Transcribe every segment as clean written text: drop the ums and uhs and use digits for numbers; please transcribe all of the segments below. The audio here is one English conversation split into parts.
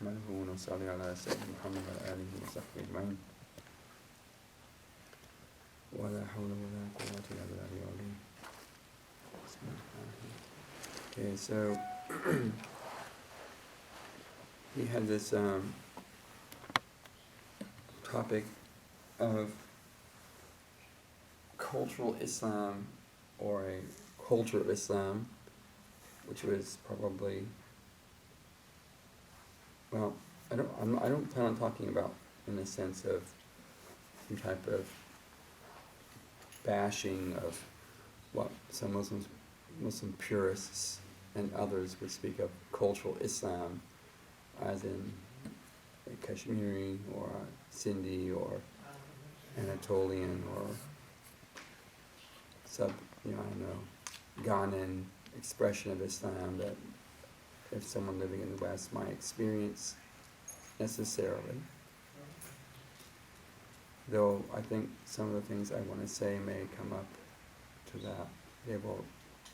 نحمده ونصلي على سيدنا محمد وعلى آله وصحبه أجمعين ولا حول ولا قوة إلا بالله العظيم. Okay, so he had this topic of cultural Islam, or a culture of Islam, which was probably, well, I don't plan on talking about in the sense of some type of bashing of what some Muslim purists and others would speak of cultural Islam, as in Kashmiri or Sindhi or Anatolian or Ghanan expression of Islam that if someone living in the West might experience necessarily. Though I think some of the things I want to say may come up to that. They will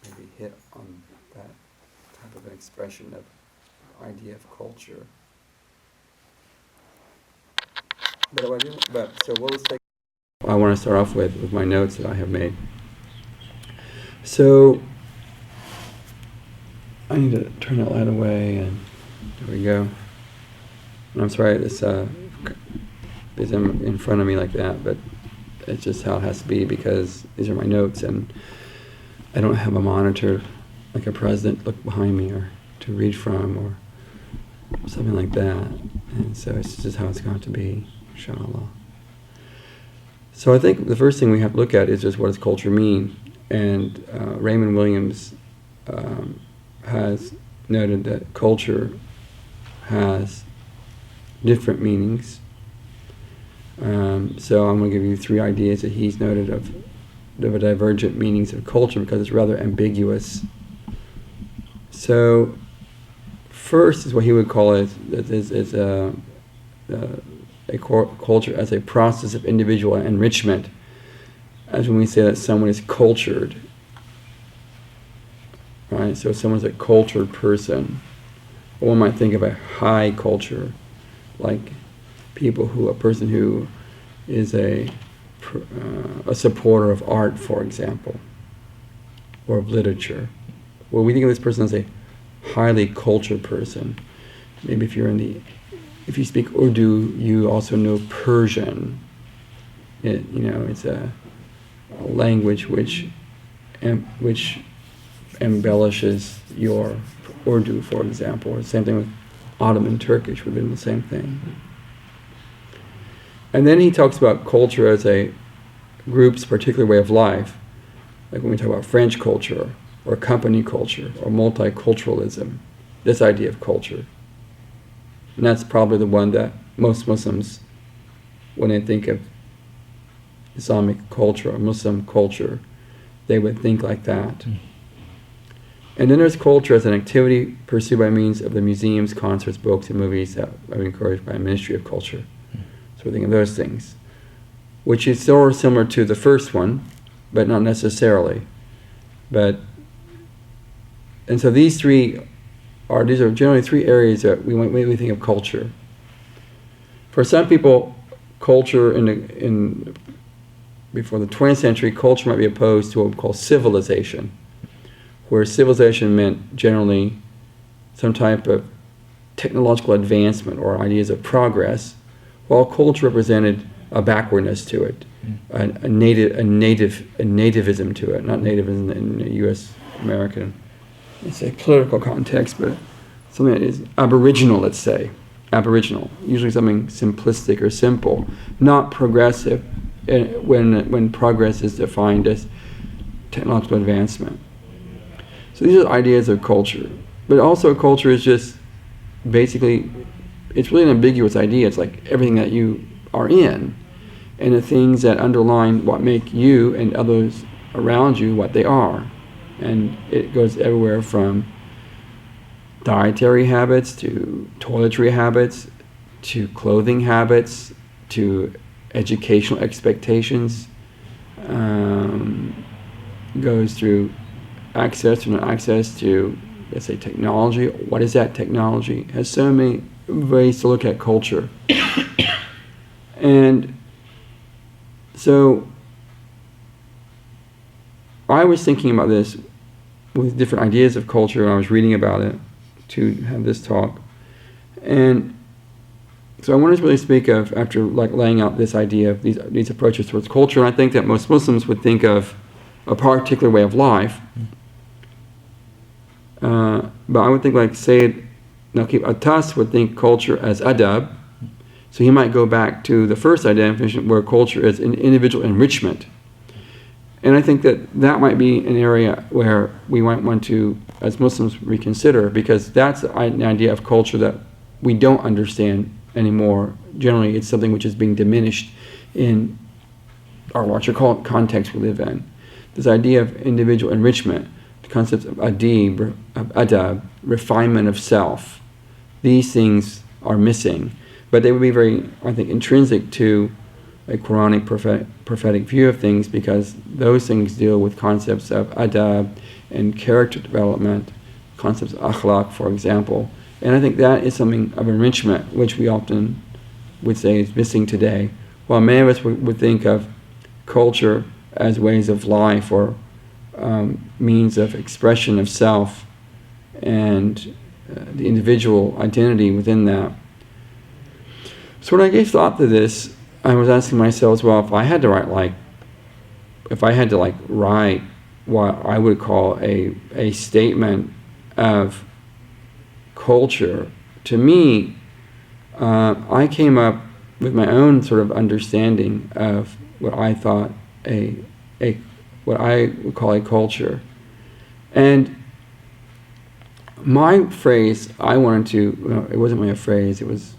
maybe hit on that type of an expression of idea of culture. So what was I want to start off with my notes that I have made. So I need to turn that light away, and there we go. And I'm sorry this is in front of me like that, but it's just how it has to be because these are my notes and I don't have a monitor like a president look behind me or to read from or something like that. And so it's just how it's going to be, inshallah. So I think the first thing we have to look at is just what does culture mean? And Raymond Williams has noted that culture has different meanings. So I'm going to give you 3 ideas that he's noted of the divergent meanings of culture because it's rather ambiguous. So first is what he would call it is a culture as a process of individual enrichment. As when we say that someone is cultured, right? So someone's a cultured person. Or one might think of a high culture, like a person who is a supporter of art, for example, or of literature. Well, we think of this person as a highly cultured person. Maybe if you speak Urdu, you also know Persian. It's a language which embellishes your Urdu, for example. Or the same thing with Ottoman Turkish would have been the same thing. And then he talks about culture as a group's particular way of life, like when we talk about French culture or company culture or multiculturalism, this idea of culture. And that's probably the one that most Muslims, when they think of Islamic culture or Muslim culture, they would think like that. And then there's culture as an activity pursued by means of the museums, concerts, books, and movies that are encouraged by a Ministry of Culture. So we're thinking of those things, which is sort of similar to the first one, but not necessarily. And so these are generally 3 areas that we think of culture. For some people, culture before the 20th century, culture might be opposed to what we call civilization, where civilization meant generally some type of technological advancement or ideas of progress, while culture represented a backwardness to it, a nativism to it, not nativism in the U.S. American, it's a political context, but something that is aboriginal, let's say, usually something simplistic or simple, not progressive, when progress is defined as technological advancement. So these are ideas of culture, but also culture is just basically, it's really an ambiguous idea. It's like everything that you are in and the things that underline what make you and others around you what they are. And it goes everywhere from dietary habits to toiletry habits to clothing habits to educational expectations. Goes through access to not access to, let's say, technology. What is that technology? It has so many ways to look at culture. And so I was thinking about this with different ideas of culture, and I was reading about it to have this talk. And so I wanted to really speak of, after like laying out this idea of these approaches towards culture, and I think that most Muslims would think of a particular way of life. But I would think like Sayyid Naqib Atas would think culture as adab. So he might go back to the first definition where culture is an individual enrichment. And I think that might be an area where we might want to, as Muslims, reconsider, because that's an idea of culture that we don't understand anymore. Generally, it's something which is being diminished in our larger context we live in. This idea of individual enrichment, the concepts of adab, refinement of self, these things are missing. But they would be very, I think, intrinsic to a Quranic prophetic view of things, because those things deal with concepts of adab and character development, concepts of akhlaq, for example. And I think that is something of enrichment, which we often would say is missing today. While many of us would think of culture as ways of life or means of expression of self and the individual identity within that. So when I gave thought to this, I was asking myself, well, if I had to write what I would call a statement of culture, to me, I came up with my own sort of understanding of what I thought what I would call a culture. And my phrase I wanted to, it wasn't really a phrase, it was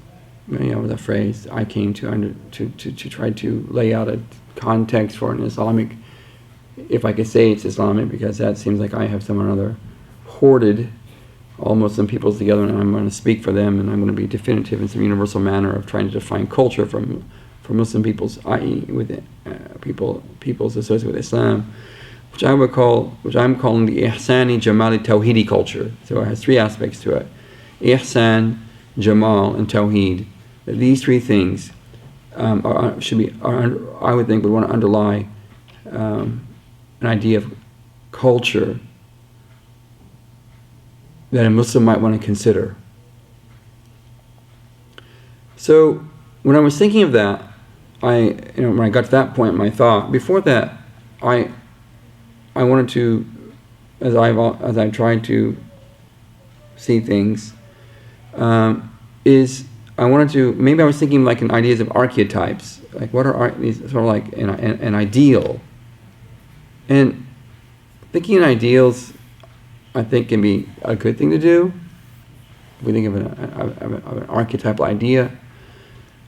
a phrase I came to try to lay out a context for an Islamic, if I could say it's Islamic, because that seems like I have some or another hoarded all Muslim peoples together, and I'm going to speak for them, and I'm going to be definitive in some universal manner of trying to define culture for Muslim peoples, i.e. with peoples associated with Islam, which I'm calling the Ihsani, Jamali, Tawheedi culture. So it has three aspects to it: Ihsan, Jamaal, and Tawheed. These three things I would think would want to underlie an idea of culture that a Muslim might want to consider. So when I was thinking of that, when I got to that point in my thought, before that, I wanted to, as I tried to see things, I wanted to, maybe I was thinking like in ideas of archetypes, like what are these, sort of like an ideal. And thinking in ideals, I think, can be a good thing to do. If we think of an archetypal idea,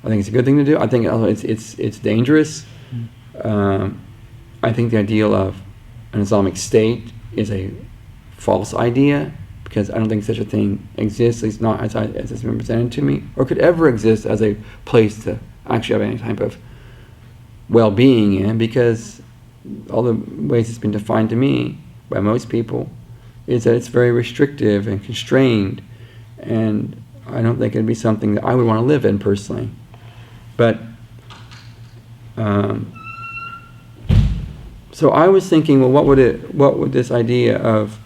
I think it's a good thing to do. I think it's dangerous. I think the ideal of an Islamic state is a false idea, because I don't think such a thing exists, at least not as it's been presented to me, or could ever exist as a place to actually have any type of well-being in, because all the ways it's been defined to me by most people is that it's very restrictive and constrained, and I don't think it'd be something that I would want to live in personally. But so I was thinking, well, what would this idea of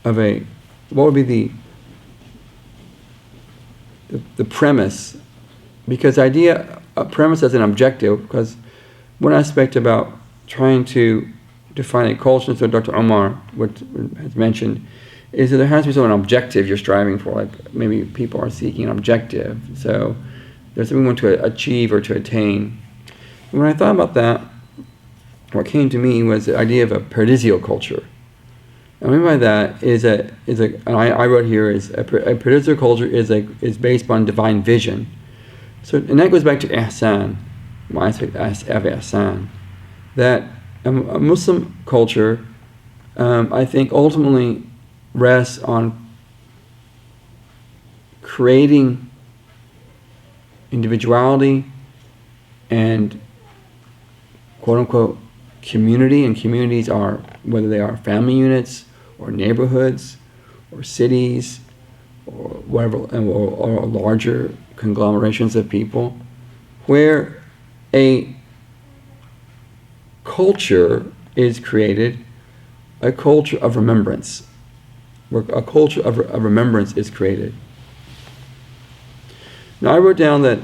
what would be the premise? Because a premise as an objective, because one aspect about trying to define a culture, so Dr. Omar has mentioned, is that there has to be some objective you're striving for. Like maybe people are seeking an objective, so there's something we want to achieve or to attain. And when I thought about that, what came to me was the idea of a paradisial culture. And what I mean by that and I wrote here, is a paradisial culture is based upon divine vision. So, and that goes back to Ihsan, my aspect of Ihsan, that a Muslim culture, I think, ultimately rests on creating individuality and quote-unquote community, and communities are, whether they are family units or neighborhoods or cities or whatever, or larger conglomerations of people, where a culture is created, a culture of remembrance, where a culture of remembrance is created. Now, I wrote down that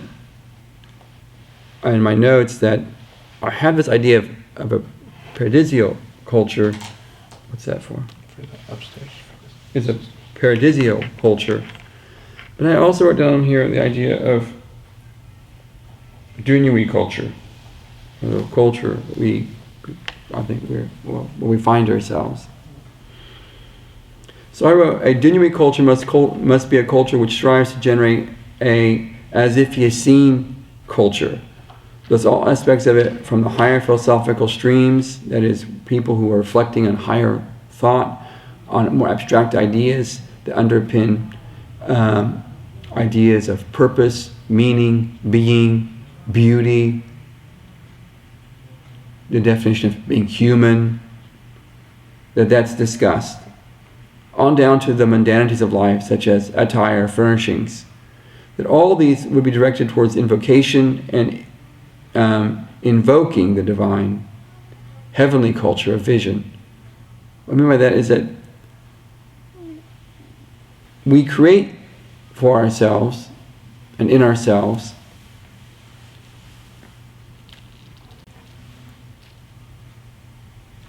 in my notes that I have this idea of a paradisial culture. What's that for? Upstairs. It's a paradisial culture. But I also wrote down here the idea of dunyui culture, the culture where we find ourselves. So I wrote, a dunyui culture must be a culture which strives to generate a as if ye seen culture. Thus all aspects of it, from the higher philosophical streams, that is, people who are reflecting on higher thought, on more abstract ideas that underpin ideas of purpose, meaning, being, beauty, the definition of being human, that's discussed, on down to the mundanities of life, such as attire, furnishings, that all these would be directed towards invocation and invoking the divine, heavenly culture of vision. What I mean by that is that we create for ourselves and in ourselves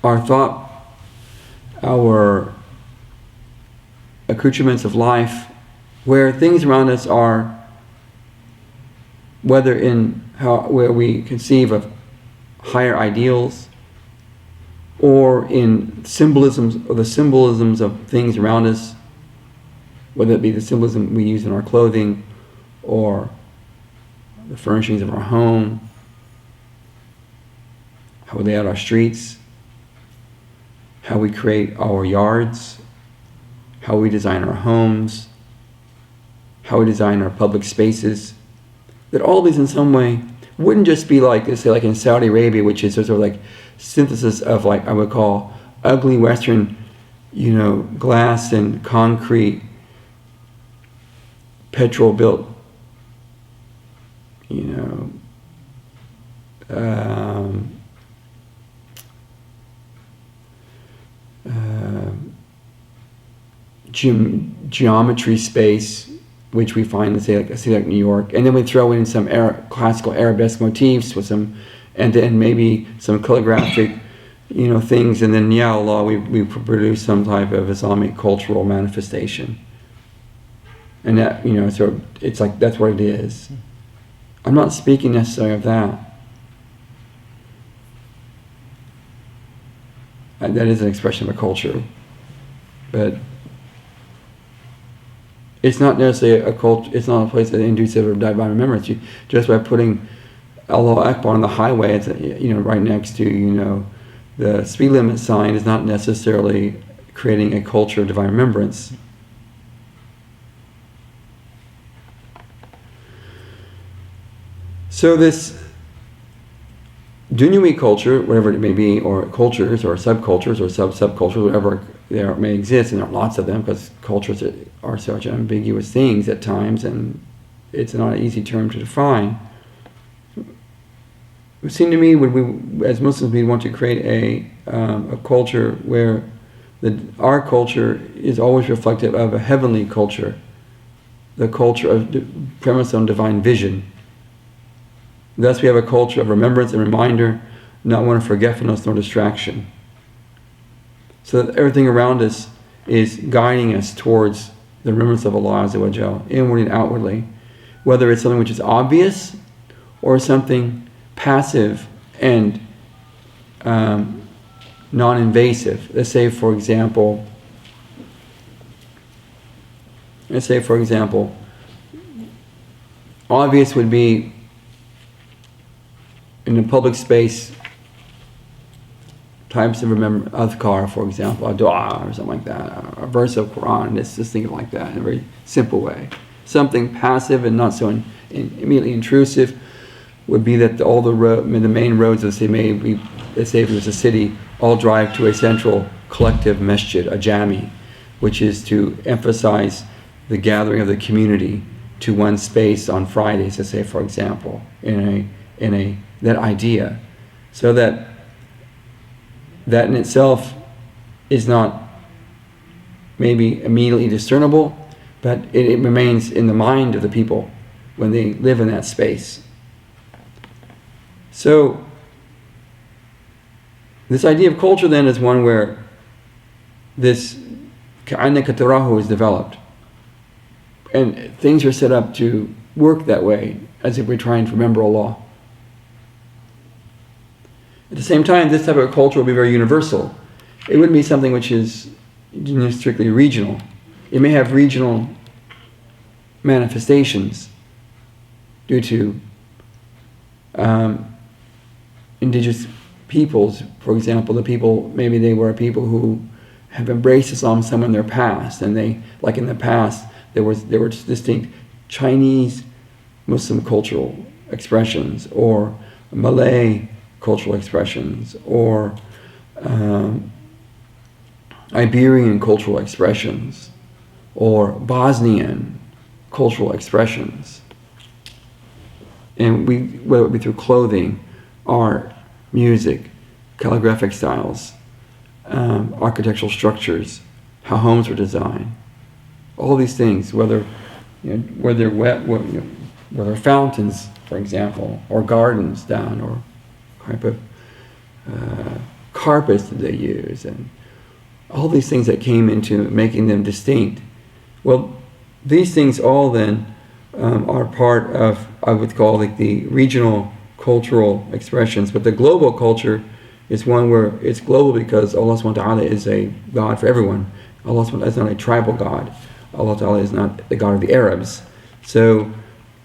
our thought, our accoutrements of life, where things around us are, whether where we conceive of higher ideals, or in symbolisms, or the symbolisms of things around us, whether it be the symbolism we use in our clothing, or the furnishings of our home, how we lay out our streets, how we create our yards, how we design our homes, how we design our public spaces, that all these in some way wouldn't just be like, let's say, like in Saudi Arabia, which is sort of like synthesis of, like, I would call ugly Western, glass and concrete, petrol-built, geometry space, which we find in, say, like a city like New York, and then we throw in some classical arabesque motifs with some, and then maybe some calligraphic, things, and then ya Allah, we produce some type of Islamic cultural manifestation, and that so it's like that's what it is. I'm not speaking necessarily of that. That is an expression of a culture, but it's not necessarily a culture. It's not a place that induces of divine remembrance. Just by putting Allahu Akbar on the highway, it's right next to the speed limit sign, is not necessarily creating a culture of divine remembrance. So this Dunyui culture, whatever it may be, or cultures, or subcultures, or subcultures, whatever there may exist, and there are lots of them, because cultures are such ambiguous things at times, and it's not an easy term to define. It would seem to me, we, as Muslims, we want to create a culture where our culture is always reflective of a heavenly culture, the culture of premise on divine vision. Thus we have a culture of remembrance and reminder, not one of forgetfulness nor distraction. So that everything around us is guiding us towards the remembrance of Allah Azza wa Jal, inwardly and outwardly. Whether it's something which is obvious, or something passive and non-invasive. Let's say for example, obvious would be in a public space, types of adhkar, for example, a dua or something like that, a verse of Quran. Let's just think of it like that in a very simple way. Something passive and not so immediately intrusive would be that all the main roads, let's say if there's a city, all drive to a central collective masjid, a jami, which is to emphasize the gathering of the community to one space on Fridays, to say, for example, in that idea, so that in itself is not maybe immediately discernible, but it remains in the mind of the people when they live in that space. So this idea of culture then is one where this كأنك تراه is developed, and things are set up to work that way, as if we're trying to remember Allah. At the same time, this type of culture will be very universal. It wouldn't be something which is strictly regional. It may have regional manifestations due to indigenous peoples. For example, the people, maybe they were people who have embraced Islam somewhere in their past, and they, like in the past, there were distinct Chinese Muslim cultural expressions, or Malay cultural expressions, or Iberian cultural expressions, or Bosnian cultural expressions. And whether it be through clothing, art, music, calligraphic styles, architectural structures, how homes were designed, all these things, whether fountains, for example, or gardens down, or type of carpets that they use, and all these things that came into making them distinct. Well, these things all then are part of, I would call it, the regional cultural expressions. But the global culture is one where it's global because Allah subhanahu wa ta'ala is a God for everyone. Allah subhanahu wa ta'ala is not a tribal God. Allah ta'ala is not the God of the Arabs. So,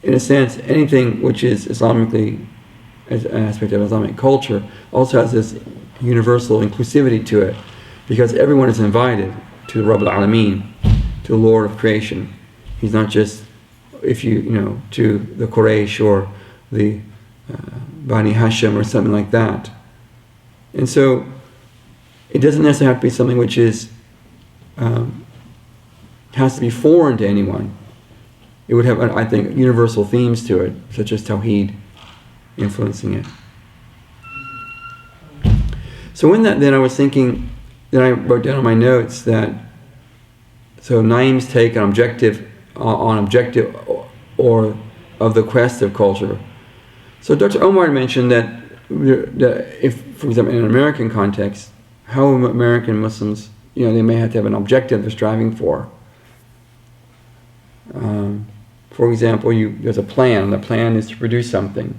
in a sense, anything which is Islamically, as an aspect of Islamic culture, also has this universal inclusivity to it, because everyone is invited to Rabb al-Alameen, to the Lord of creation. He's not just, to the Quraysh or the Bani Hashim or something like that. And so it doesn't necessarily have to be something which is has to be foreign to anyone. It would have, I think, universal themes to it, such as Tawheed influencing it. So in that, then I was thinking, then I wrote down on my notes that, so Naeem's take on objective or of the quest of culture. So Dr. Omar mentioned that if, for example, in an American context, how American Muslims, they may have to have an objective they're striving for. For example, there's a plan. The plan is to produce something,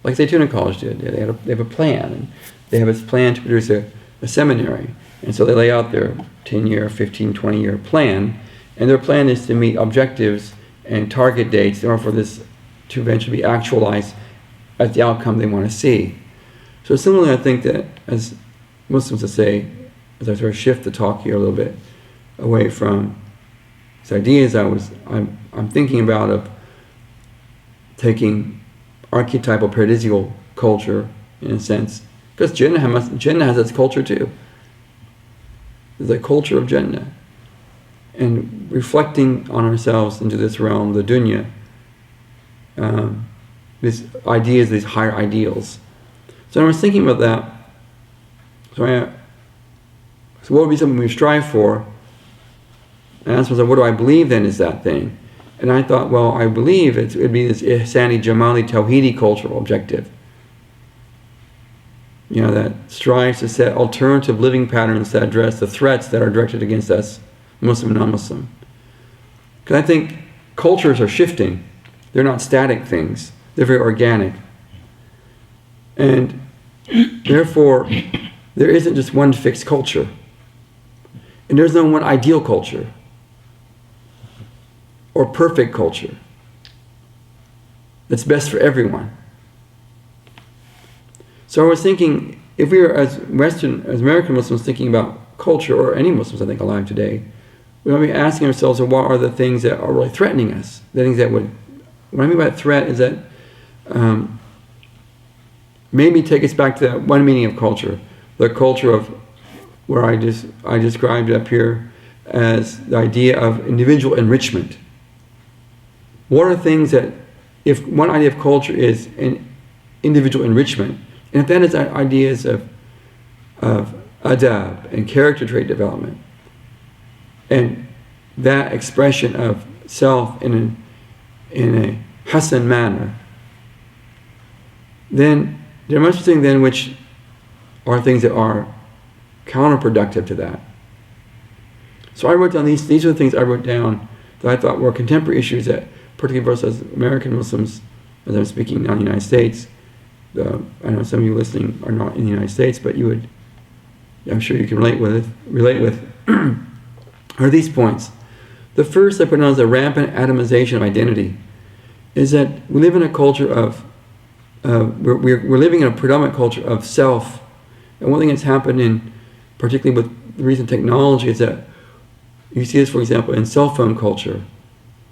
like Zaytuna College did. They have a plan, and they have a plan to produce a seminary. And so they lay out their 10-year, 15, 20-year plan, and their plan is to meet objectives and target dates in order for this to eventually be actualized as the outcome they want to see. So similarly, I think that as Muslims, to say, as I sort of shift the talk here a little bit away from these ideas I'm thinking about of taking archetypal paradisial culture, in a sense, because Jannah has its culture too. There's a culture of Jannah, and reflecting on ourselves into this realm, the dunya, these ideas, these higher ideals. So I was thinking about that. So what would be something we strive for? And I asked myself, what do I believe then is that thing? And I thought, well, I believe it would be this Ihsani, Jamali, Tawheedi cultural objective. That strives to set alternative living patterns that address the threats that are directed against us, Muslim and non-Muslim. Because I think cultures are shifting. They're not static things. They're very organic. And therefore, there isn't just one fixed culture. And there's no one ideal culture or perfect culture that's best for everyone. So I was thinking, if we were as American Muslims thinking about culture, or any Muslims I think alive today, we might be asking ourselves, what are the things that are really threatening us? The things that would, what I mean by threat is that maybe take us back to that one meaning of culture, the culture of where I described up here, as the idea of individual enrichment. What are things that, if one idea of culture is an individual enrichment, and if that is ideas of adab and character trait development, and that expression of self in a Ihsan manner, then there must be things then which are things that are counterproductive to that. So I wrote down these are the things I wrote down that I thought were contemporary issues that, particularly for us as American Muslims, as I'm speaking now in the United States. I know some of you listening are not in the United States, but I'm sure you can relate with are these points. The first I put down is the rampant atomization of identity. Is that we live in a culture of, we're living in a predominant culture of self. And one thing that's happened particularly with recent technology, is that you see this, for example, in cell phone culture,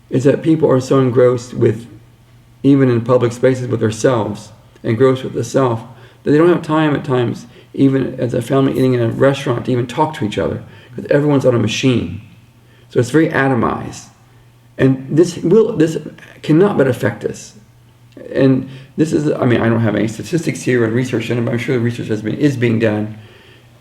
is that people are so engrossed with, even in public spaces, with themselves, engrossed with the self, that they don't have time at times, even as a family eating in a restaurant, to even talk to each other, because everyone's on a machine. So it's very atomized. And this cannot but affect us. And this is, I don't have any statistics here and research in it, but I'm sure the research is being done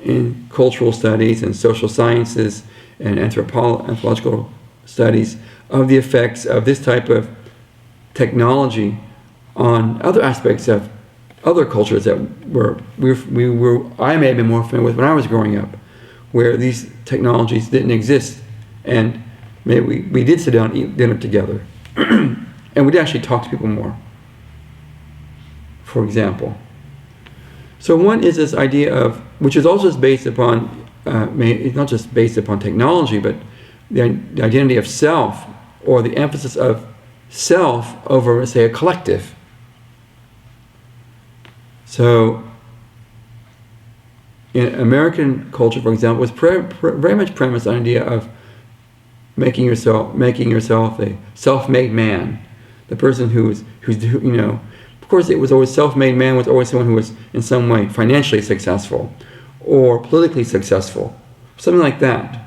in cultural studies and social sciences and anthropological studies of the effects of this type of technology on other aspects of other cultures that I may have been more familiar with when I was growing up, where these technologies didn't exist, and maybe we did sit down and eat dinner together, and we'd actually talk to people more, for example. So one is this idea of, which is also based upon, it's not just based upon technology, but the identity of self, or the emphasis of self over, say, a collective. So in American culture, for example, was very much premised on the idea of making yourself a self-made man, the person who's of course it was always self-made man was always someone who was in some way financially successful or politically successful, something like that.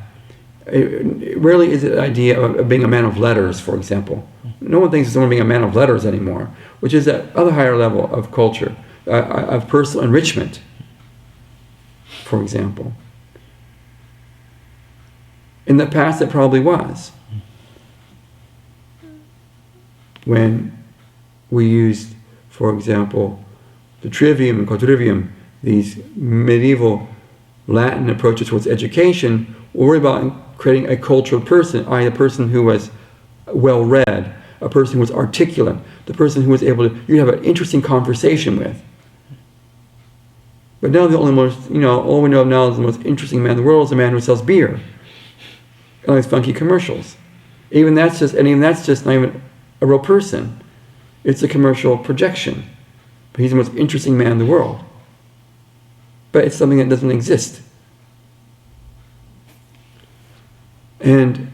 It rarely is it the idea of being a man of letters, for example. No one thinks of someone being a man of letters anymore, which is that other higher level of culture, of personal enrichment, for example. In the past, it probably was. When we used, for example, the trivium and quadrivium, these medieval Latin approaches towards education, were worried about creating a cultural person, i.e. a person who was well-read, a person who was articulate, the person who was able to, you have an interesting conversation with. But now all we know of now is the most interesting man in the world is a man who sells beer. And all these funky commercials. Even that's just not even a real person. It's a commercial projection. But he's the most interesting man in the world. But it's something that doesn't exist. And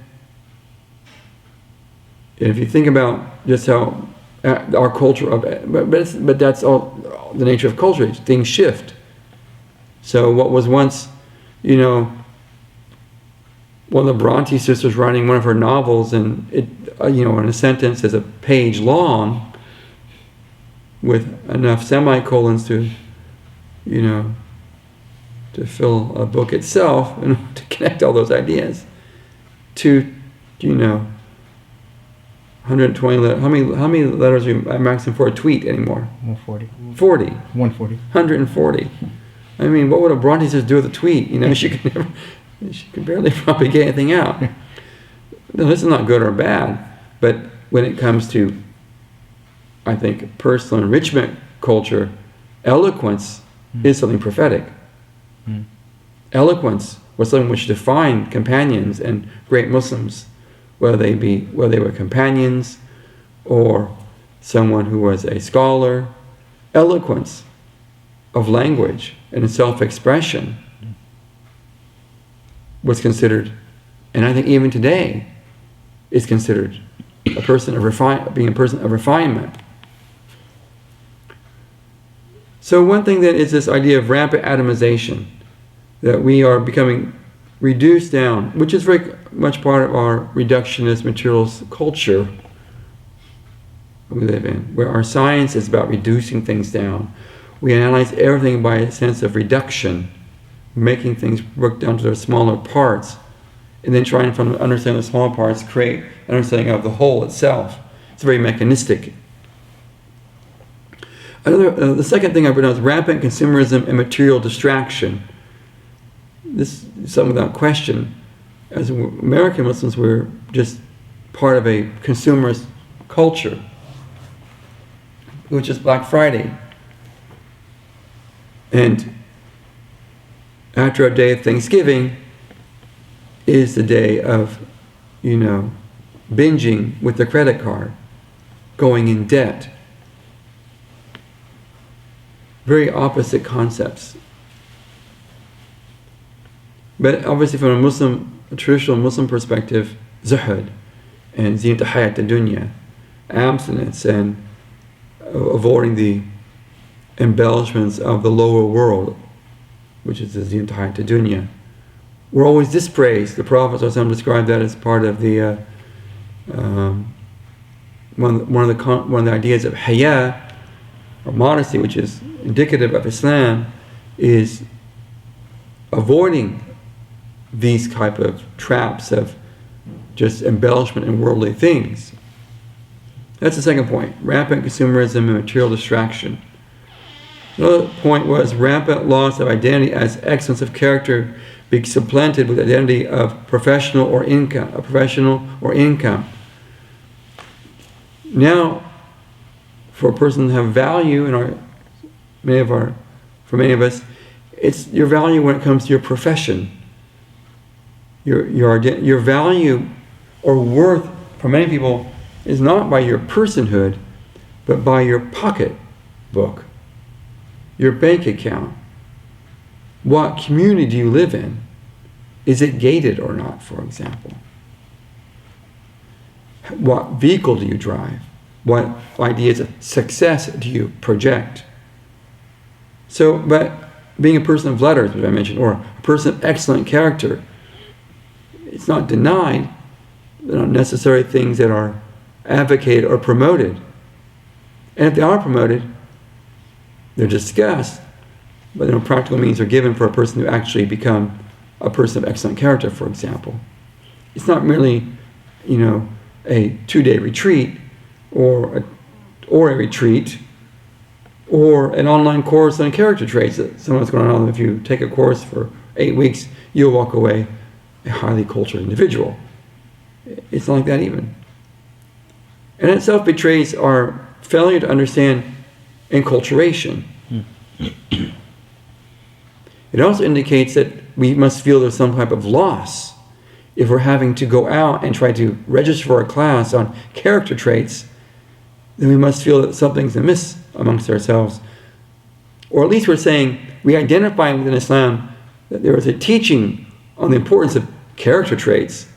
if you think about just how our culture but that's all the nature of culture. Things shift. So what was once, one of the Bronte sisters writing one of her novels, and it, in a sentence is a page long, with enough semicolons to fill a book itself, and to connect all those ideas to, 120 letters. How many letters are maximum for a tweet anymore? 140. 40. 140. 140. I mean, what would a Bronte sister do with a tweet? She could barely probably get anything out. No, this is not good or bad, but when it comes to, I think, personal enrichment culture, eloquence is something prophetic. Eloquence was something which defined companions and great Muslims, whether they were companions or someone who was a scholar. Eloquence of language and self-expression was considered, and I think even today is considered, being a person of refinement. So one thing then is this idea of rampant atomization, that we are becoming reduce down, which is very much part of our reductionist materialist culture we live in, where our science is about reducing things down. We analyze everything by a sense of reduction, making things work down to their smaller parts, and then trying from understanding the small parts, create an understanding of the whole itself. It's very mechanistic. The second thing I put down is rampant consumerism and material distraction. This is something without question. As American Muslims, we're just part of a consumerist culture, which is Black Friday. And after a day of Thanksgiving is the day of, binging with the credit card, going in debt. Very opposite concepts. But obviously from a traditional Muslim perspective, zuhud and zinat hayat dunya, abstinence and avoiding the embellishments of the lower world, which is the zinat hayat dunya. We're always dispraised. The Prophet ﷺ described that as part of the one of the ideas of haya, or modesty, which is indicative of Islam, is avoiding these type of traps of just embellishment and worldly things. That's the second point, rampant consumerism and material distraction. Another point was rampant loss of identity as excellence of character being supplanted with identity of professional or income. Now, for a person to have value for many of us, it's your value when it comes to your profession. Your value or worth for many people is not by your personhood, but by your pocketbook, your bank account. What community do you live in? Is it gated or not, for example? What vehicle do you drive? What ideas of success do you project? So, but being a person of letters, which I mentioned, or a person of excellent character, it's not denied. They're not necessarily things that are advocated or promoted. And if they are promoted, they're discussed, but no practical means are given for a person to actually become a person of excellent character, for example. It's not merely, a 2-day retreat or a retreat or an online course on character traits that someone's going on. If you take a course for 8 weeks, you'll walk away a highly cultured individual. It's not like that even. And it itself betrays our failure to understand enculturation. It also indicates that we must feel there's some type of loss if we're having to go out and try to register for a class on character traits. Then we must feel that something's amiss amongst ourselves. Or at least we're saying we identify within Islam that there is a teaching on the importance of character traits,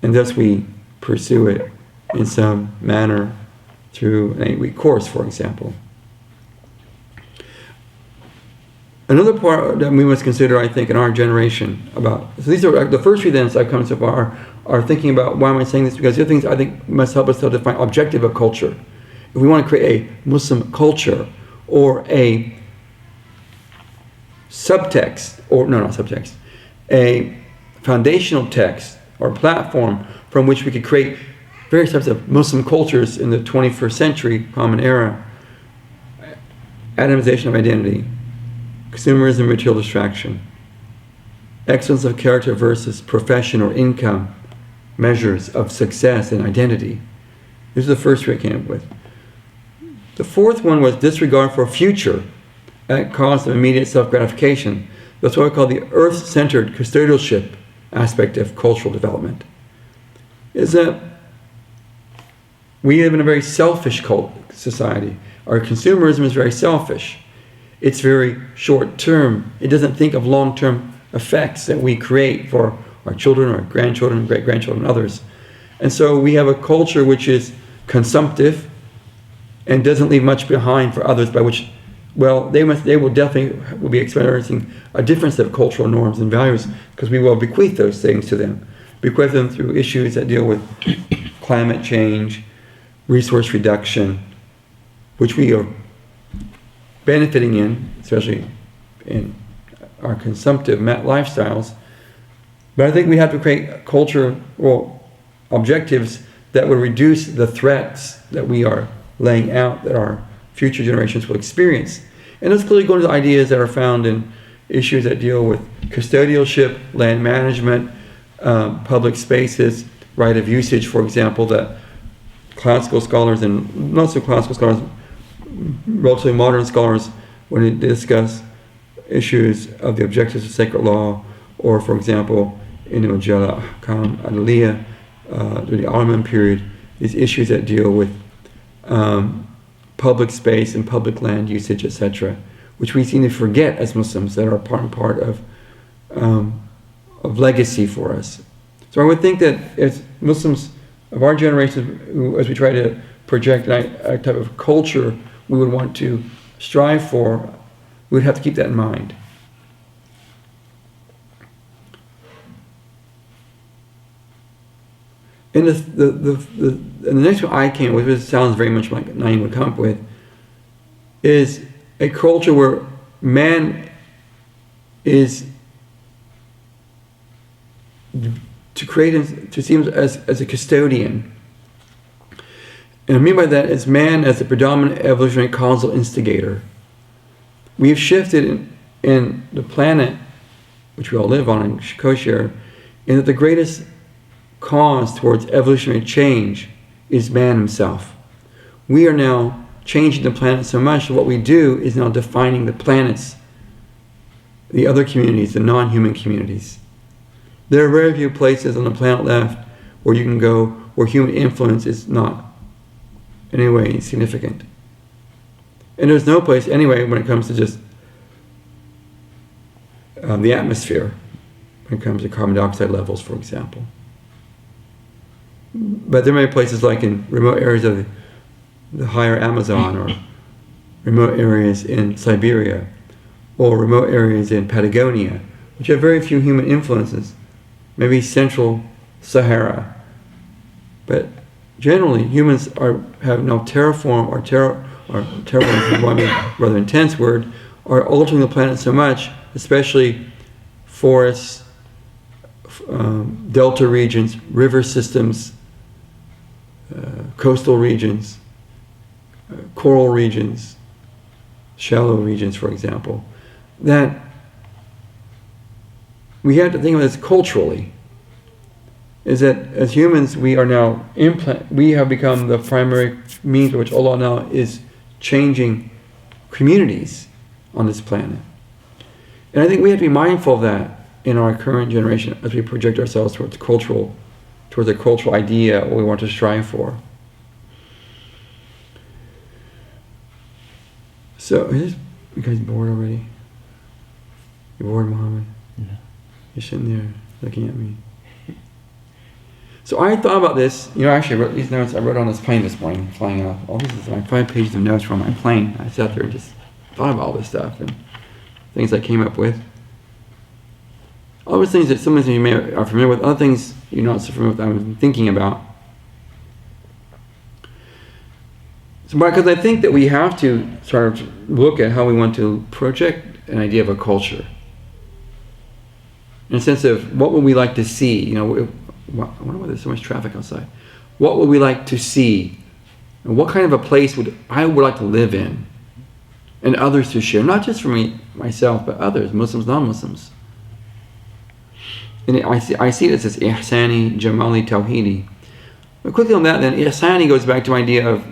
and thus we pursue it in some manner through an 8-week course, for example. Another part that we must consider, I think, in our generation so these are the first 3 things I've come so far are thinking about why am I saying this, because the other things I think must help us to define objective of culture. If we want to create a Muslim culture or a subtext, a foundational text or platform from which we could create various types of Muslim cultures in the 21st century common era, atomization of identity, consumerism, material distraction, excellence of character versus profession or income, measures of success and identity. These are the first 3 I came up with. The fourth one was disregard for future at cost of immediate self-gratification. That's what I call the earth-centered custodialship aspect of cultural development. Is that we live in a very selfish society. Our consumerism is very selfish. It's very short-term. It doesn't think of long-term effects that we create for our children, our grandchildren, great-grandchildren, and others. And so we have a culture which is consumptive and doesn't leave much behind for others, by which well, they will definitely be experiencing a different set of cultural norms and values because we will bequeath those things to them. Bequeath them through issues that deal with climate change, resource reduction, which we are benefiting in, especially in our consumptive lifestyles. But I think we have to create cultural objectives that would reduce the threats that we are laying out that our future generations will experience. And let's clearly go into the ideas that are found in issues that deal with custodialship, land management, public spaces, right of usage, for example, that classical scholars and not so classical scholars, relatively modern scholars, when they discuss issues of the objectives of sacred law, or for example, in the Majalla Ahkam Adaliyah, during the Ottoman period, these issues that deal with public space and public land usage, etc., which we seem to forget as Muslims that are part of legacy for us. So I would think that as Muslims of our generation, as we try to project a type of culture we would want to strive for, we would have to keep that in mind. And the next one I came with, which sounds very much like Naeem would come up with, is a culture where man is to create and to see him as a custodian. And I mean by that is man as the predominant evolutionary causal instigator. We have shifted in the planet, which we all live on in Kosher, in that the greatest cause towards evolutionary change is man himself. We are now changing the planet so much that what we do is now defining the planets, the other communities, the non-human communities. There are very few places on the planet left where you can go where human influence is not in any way significant. And there's no place anyway when it comes to just the atmosphere, when it comes to carbon dioxide levels, for example. But there are many places like in remote areas of the higher Amazon, or remote areas in Siberia, or remote areas in Patagonia, which have very few human influences. Maybe Central Sahara. But generally, humans have now terraformed, or terraform is one rather intense word, are altering the planet so much, especially forests, delta regions, river systems, coastal regions, coral regions, shallow regions, for example, that we have to think of this culturally. Is that as humans we are now we have become the primary means by which Allah now is changing communities on this planet. And I think we have to be mindful of that in our current generation as we project ourselves towards a cultural idea, what we want to strive for. So, is you guys bored already? You bored, Muhammad? No. You're sitting there looking at me. So I thought about this. Actually I wrote these notes. I wrote on this plane this morning, flying off. All this is like 5 pages of notes from my plane. I sat there and just thought about all this stuff and things I came up with. All those things that some of you may are familiar with, other things you're not so familiar with, I'm thinking about. So, because I think that we have to sort of look at how we want to project an idea of a culture. In a sense of what would we like to see? I wonder why there's so much traffic outside. What would we like to see? And what kind of a place would I like to live in? And others to share. Not just for myself, but others, Muslims, non-Muslims. And I see this as Ihsani, Jamali, Tawheedi. But quickly on that then, Ihsani goes back to my idea of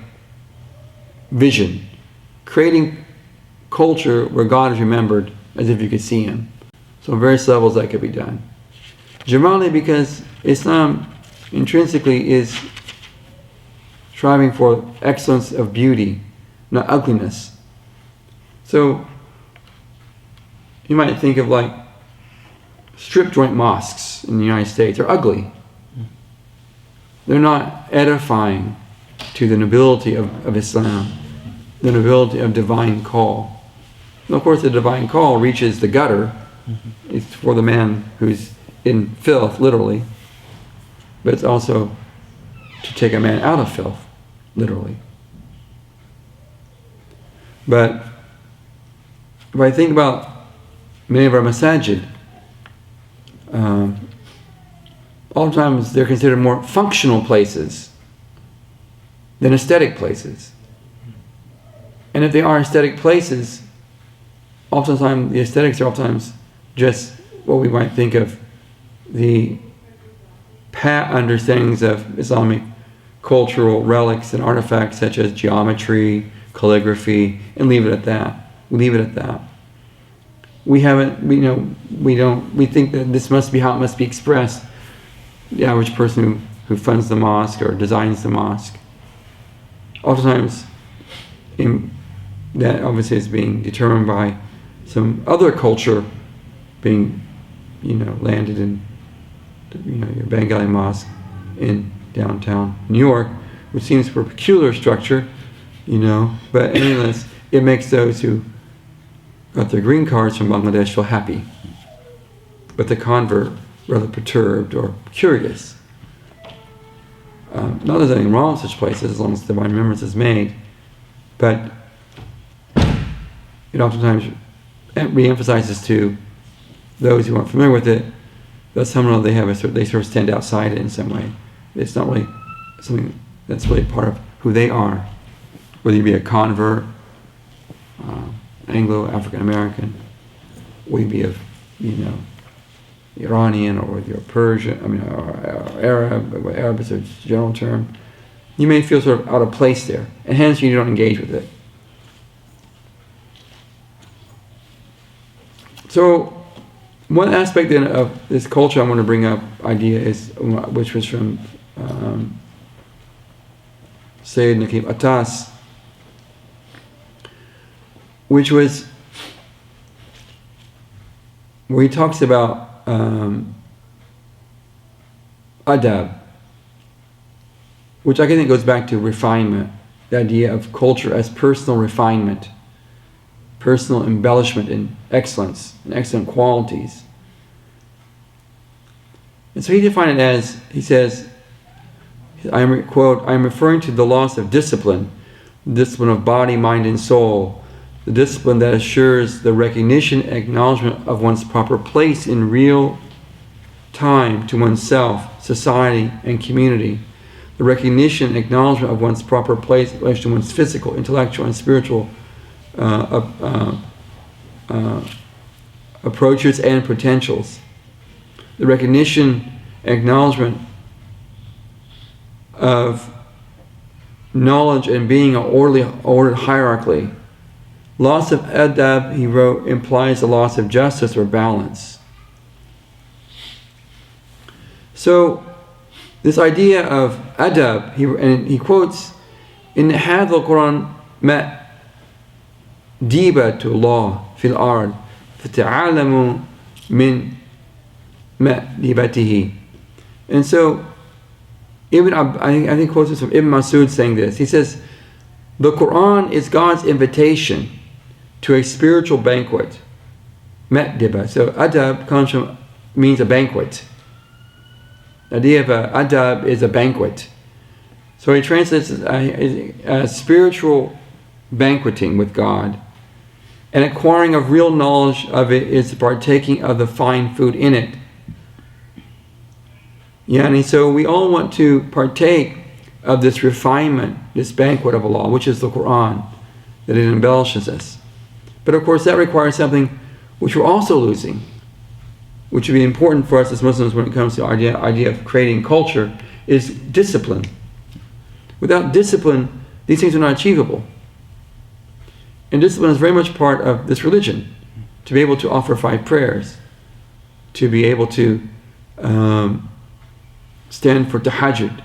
vision. Creating culture where God is remembered as if you could see Him. So on various levels that could be done. Jamali, because Islam intrinsically is striving for excellence of beauty, not ugliness. So you might think of like strip joint mosques in the United States are ugly. They're not edifying to the nobility of Islam, the nobility of divine call. And of course, the divine call reaches the gutter. It's for the man who's in filth, literally. But it's also to take a man out of filth, literally. But if I think about many of our masajid, oftentimes they're considered more functional places than aesthetic places. And if they are aesthetic places, oftentimes the aesthetics are oftentimes just what we might think of the pat understandings of Islamic cultural relics and artifacts such as geometry, calligraphy, and leave it at that. We leave it at that. We think that this must be how it must be expressed. The average person who funds the mosque or designs the mosque, oftentimes that obviously is being determined by some other culture being, landed in, your Bengali mosque in downtown New York, which seems for a peculiar structure, but anyways, it makes those who got their green cards from Bangladesh feel happy, but the convert rather perturbed or curious. Not that there's anything wrong with such places as long as divine remembrance is made, but it oftentimes re-emphasizes to those who aren't familiar with it that somehow they sort of stand outside it in some way. It's not really something that's really part of who they are, whether you be a convert, Anglo, African American, whether you be of, Iranian, or whether you're Persian, or Arab. Arab is a general term. You may feel sort of out of place there, and hence you don't engage with it. So, one aspect then of this culture I want to bring up idea is, which was from Shaykh Naeem Atas, which was where he talks about Adab, which I think goes back to refinement, the idea of culture as personal refinement, personal embellishment in excellence and excellent qualities. And so he defined it as, he says, quote, "I am referring to the loss of discipline of body, mind, and soul, the discipline that assures the recognition and acknowledgement of one's proper place in real time to oneself, society, and community, the recognition and acknowledgement of one's proper place in relation to one's physical, intellectual, and spiritual approaches and potentials, the recognition and acknowledgement of knowledge and being ordered hierarchically. Loss of adab," he wrote, "implies the loss of justice or balance." So, this idea of adab, he quotes, "In hadha al-Quran ma dibatullah fil ard fata'alamu min ma'dibatihi." And so, I think quotes this from Ibn Masud saying this. He says, "The Quran is God's invitation to a spiritual banquet." Ma'diba. So adab means a banquet. The idea of adab is a banquet. So he translates it as spiritual banqueting with God. And acquiring of real knowledge of it is partaking of the fine food in it. And so we all want to partake of this refinement, this banquet of Allah, which is the Quran, that it embellishes us. But of course that requires something which we're also losing, which would be important for us as Muslims when it comes to the idea of creating culture, is discipline. Without discipline, these things are not achievable. And discipline is very much part of this religion. To be able to offer 5 prayers, to be able to stand for tahajjud,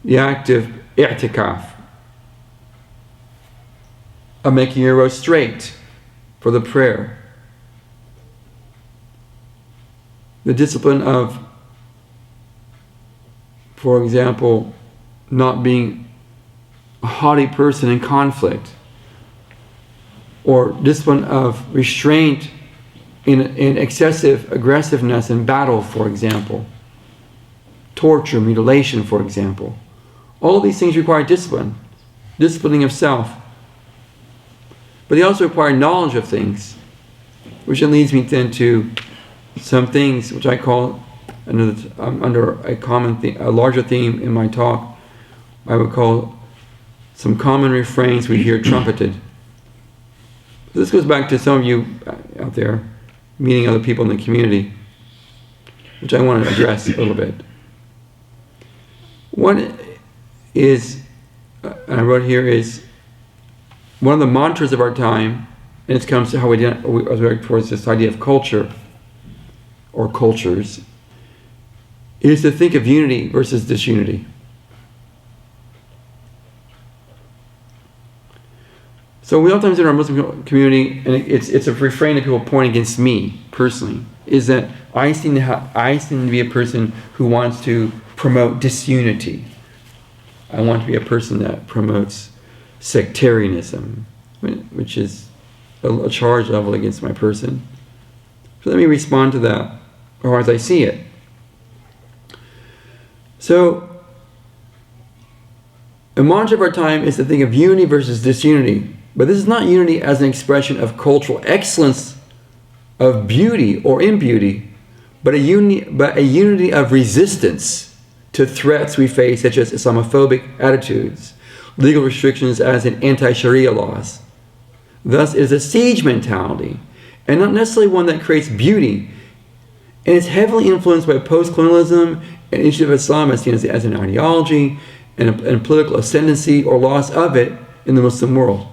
the act of i'tikaf, of making your row straight for the prayer, the discipline of, for example, not being a haughty person in conflict, or discipline of restraint in excessive aggressiveness in battle, for example. Torture, mutilation, for example. All of these things require discipline, disciplining of self. But they also require knowledge of things, which then leads me then to some things which I call, under a common theme, a larger theme in my talk, I would call some common refrains we hear trumpeted. This goes back to some of you out there meeting other people in the community, which I want to address a little bit. One is, and I wrote here, is one of the mantras of our time, and it comes to how we work towards this idea of culture or cultures, is to think of unity versus disunity. So we oftentimes in our Muslim community, and it's a refrain that people point against me personally, is that I seem to be a person who wants to promote disunity. I want to be a person that promotes sectarianism, which is a charge level against my person. So let me respond to that, or as I see it. So, a mantra of our time is to think of unity versus disunity. But this is not unity as an expression of cultural excellence, of beauty or imbeauty, but a unity of resistance to threats we face, such as Islamophobic attitudes, legal restrictions as in anti-Sharia laws. Thus, it is a siege mentality, and not necessarily one that creates beauty. And it's heavily influenced by post-colonialism and issue of Islam as seen as an ideology and political ascendancy or loss of it in the Muslim world.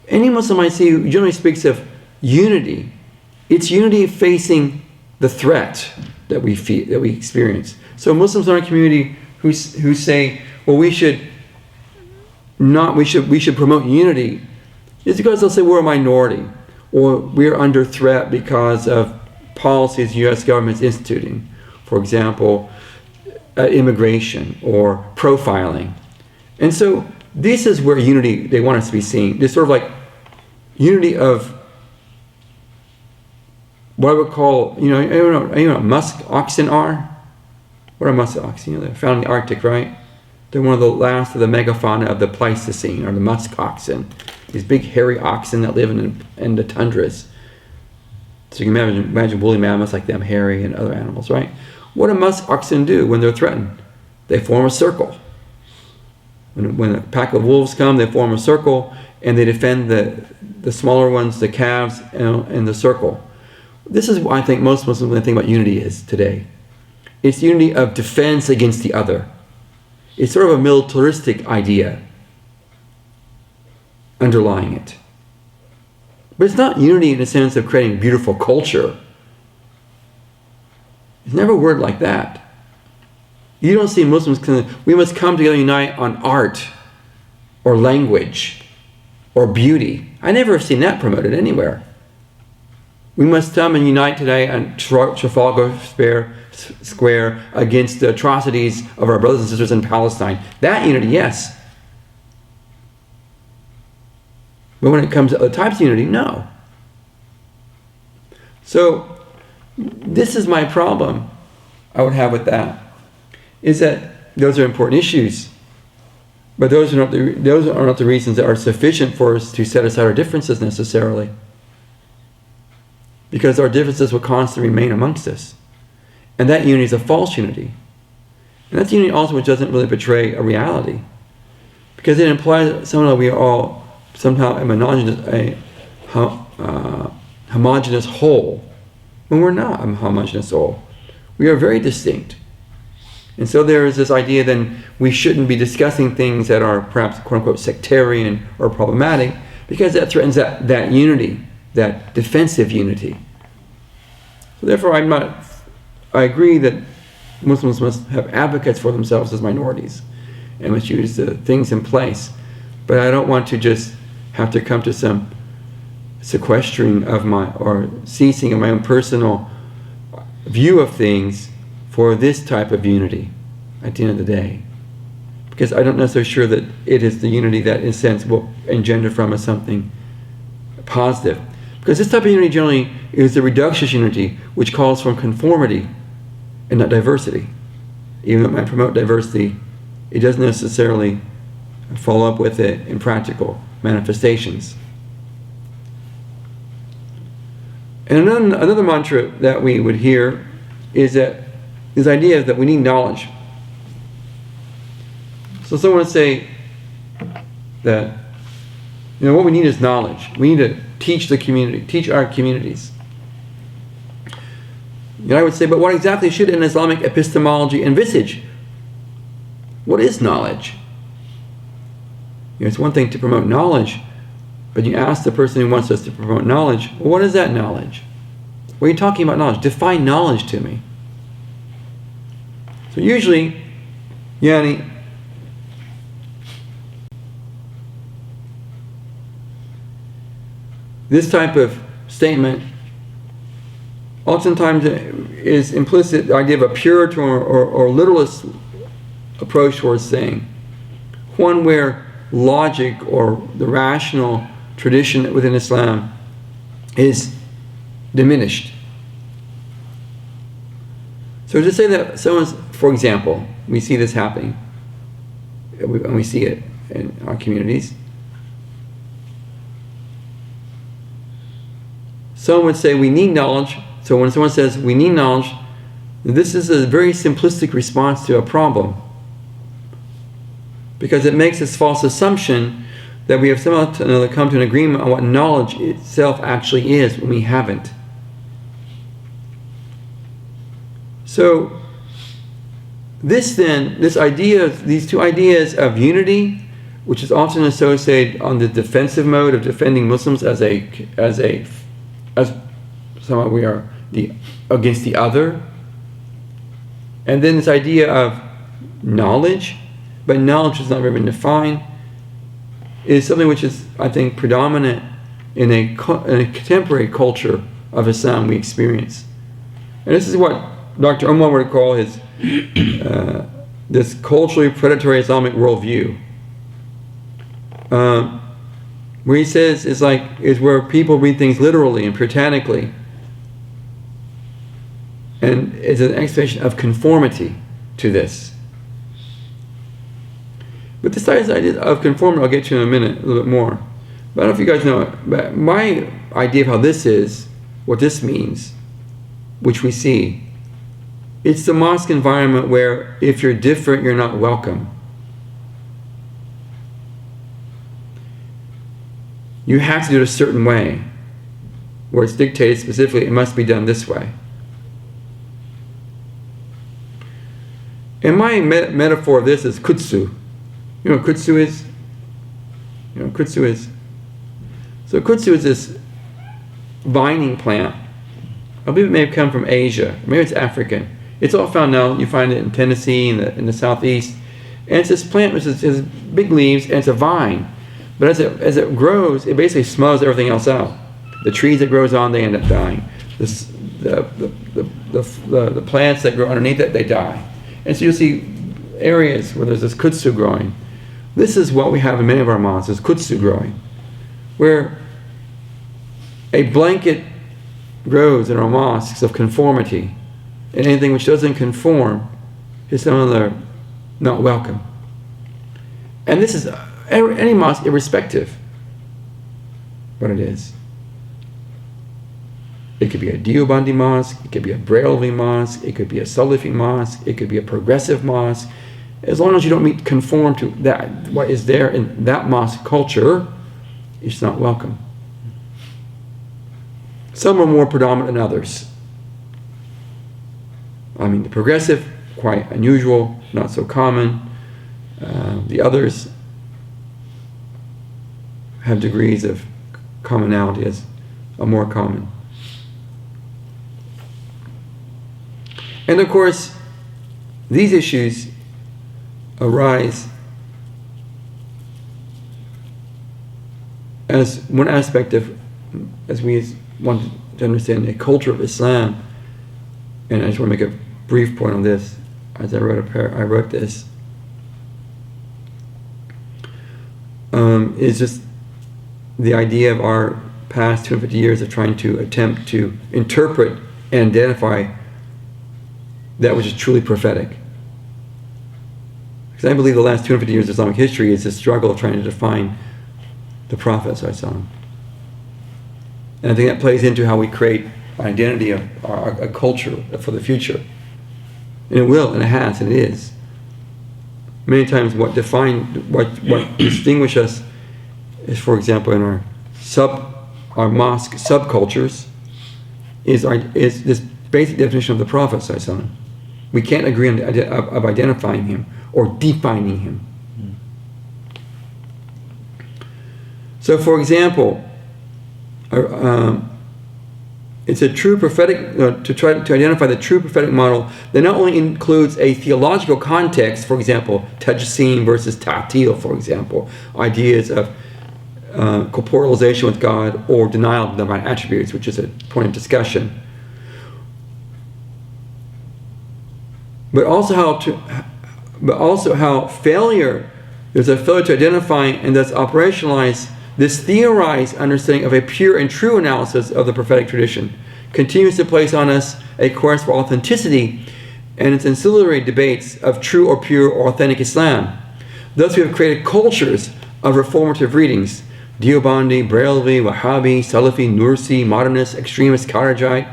Any Muslim I see who generally speaks of unity, it's unity facing the threat that we experience. So Muslims in our community who say, well, we should promote unity, is because they'll say we're a minority, or we're under threat because of policies the U.S. government's instituting. For example, immigration or profiling. And so this is where unity they want us to be seen. This sort of like unity of what I would call, you know what musk oxen are? What are musk oxen? They're found in the Arctic, right? They're one of the last of the megafauna of the Pleistocene, or the musk oxen. These big hairy oxen that live in the tundras. So you can imagine woolly mammoths like them, hairy, and other animals, right? What do musk oxen do when they're threatened? They form a circle. When a pack of wolves come, they form a circle, and they defend the smaller ones, the calves, and the circle. This is what I think most Muslims, when they think about unity, is today. It's unity of defense against the other. It's sort of a militaristic idea underlying it. But it's not unity in the sense of creating beautiful culture. It's never a word like that. You don't see Muslims, we must come together and unite on art or language or beauty. I never have seen that promoted anywhere. We must come and unite today on Trafalgar Square against the atrocities of our brothers and sisters in Palestine. That unity, yes. But when it comes to other types of unity, no. So, this is my problem I would have with that, is that those are important issues, but those are not the reasons that are sufficient for us to set aside our differences necessarily, because our differences will constantly remain amongst us, and that unity is a false unity, and that's unity also which doesn't really portray a reality, because it implies that somehow we are all somehow a homogeneous whole, when we're not a homogeneous whole. We are very distinct. And so there is this idea then we shouldn't be discussing things that are perhaps quote-unquote sectarian or problematic, because that threatens that unity, that defensive unity. So therefore I agree that Muslims must have advocates for themselves as minorities and must use the things in place. But I don't want to just have to come to some sequestering of or ceasing of my own personal view of things for this type of unity at the end of the day. Because I'm not so sure that it is the unity that in a sense will engender from us something positive. Because this type of unity generally is the reductionist unity, which calls for conformity and not diversity. Even though it might promote diversity, it doesn't necessarily follow up with it in practical manifestations. And another mantra that we would hear is that this idea that we need knowledge. So someone would say that, what we need is knowledge. We need to teach the community, teach our communities. And I would say, but what exactly should an Islamic epistemology envisage? What is knowledge? It's one thing to promote knowledge, but you ask the person who wants us to promote knowledge, well, what is that knowledge? What are you talking about knowledge? Define knowledge to me. So usually, this type of statement oftentimes is implicit, the idea of a Puritan or literalist approach towards saying, one where logic or the rational tradition within Islam is diminished. So to say that someone's, for example, we see this happening, and we see it in our communities. Someone would say we need knowledge. So when someone says we need knowledge, this is a very simplistic response to a problem, because it makes this false assumption that we have somehow or another come to an agreement on what knowledge itself actually is when we haven't. So this idea, these two ideas of unity, which is often associated on the defensive mode of defending Muslims as somehow we are against the other, and then this idea of knowledge, but knowledge has not ever been defined, is something which is, I think, predominant in a contemporary culture of Islam we experience. And this is what Dr. Umar would call his this culturally predatory Islamic worldview, where he says is where people read things literally and puritanically, and it's an expectation of conformity to this. But this idea of conformity, I'll get to in a minute, a little bit more. But I don't know if you guys know, but my idea of how this is, what this means, which we see, it's the mosque environment where if you're different, you're not welcome. You have to do it a certain way, where it's dictated specifically, it must be done this way. And my metaphor of this is kudsu. You know what kudsu is? So kudsu is this vining plant. I believe it may have come from Asia. Maybe it's African. It's all found now. You find it in Tennessee, in the southeast. And it's this plant which has big leaves, and it's a vine. But as it grows, it basically smothers everything else out. The trees it grows on, they end up dying. The plants that grow underneath it, they die. And so you'll see areas where there's this kudsu growing. This is what we have in many of our mosques, is kudsu growing, where a blanket grows in our mosques of conformity, and anything which doesn't conform is somehow not welcome. And this is any mosque, irrespective what it is. It could be a Deobandi mosque, it could be a Braillevi mosque, it could be a Salafi mosque, it could be a progressive mosque. As long as you don't conform to that, what is there in that mosque culture, it's not welcome. Some are more predominant than others. I mean, the progressive, quite unusual, not so common. The others have degrees of commonality as are more common. And of course, these issues arise as one aspect of, as we want to understand, a culture of Islam. And I just want to make a brief point on this. As I wrote this, is just the idea of our past 250 years of trying to attempt to interpret and identify that which is truly prophetic. Because I believe the last 250 years of Islamic history is a struggle of trying to define the Prophet ﷺ. And I think that plays into how we create an identity of a culture for the future. And it will, and it has, and it is. Many times what distinguishes us is, for example, in our mosque subcultures, is this basic definition of the Prophet ﷺ. We can't agree on of identifying him or defining him. So, for example, it's a true prophetic, to try to identify the true prophetic model that not only includes a theological context, for example, tajseem versus ta'til, for example, ideas of corporealization with God or denial of divine attributes, which is a point of discussion. But also how failure, there's a failure to identify and thus operationalize this theorized understanding of a pure and true analysis of the prophetic tradition continues to place on us a quest for authenticity and its ancillary debates of true or pure or authentic Islam. Thus we have created cultures of reformative readings: Deobandi, Brailvi, Wahhabi, Salafi, Nursi, modernist, extremist, Kharijite,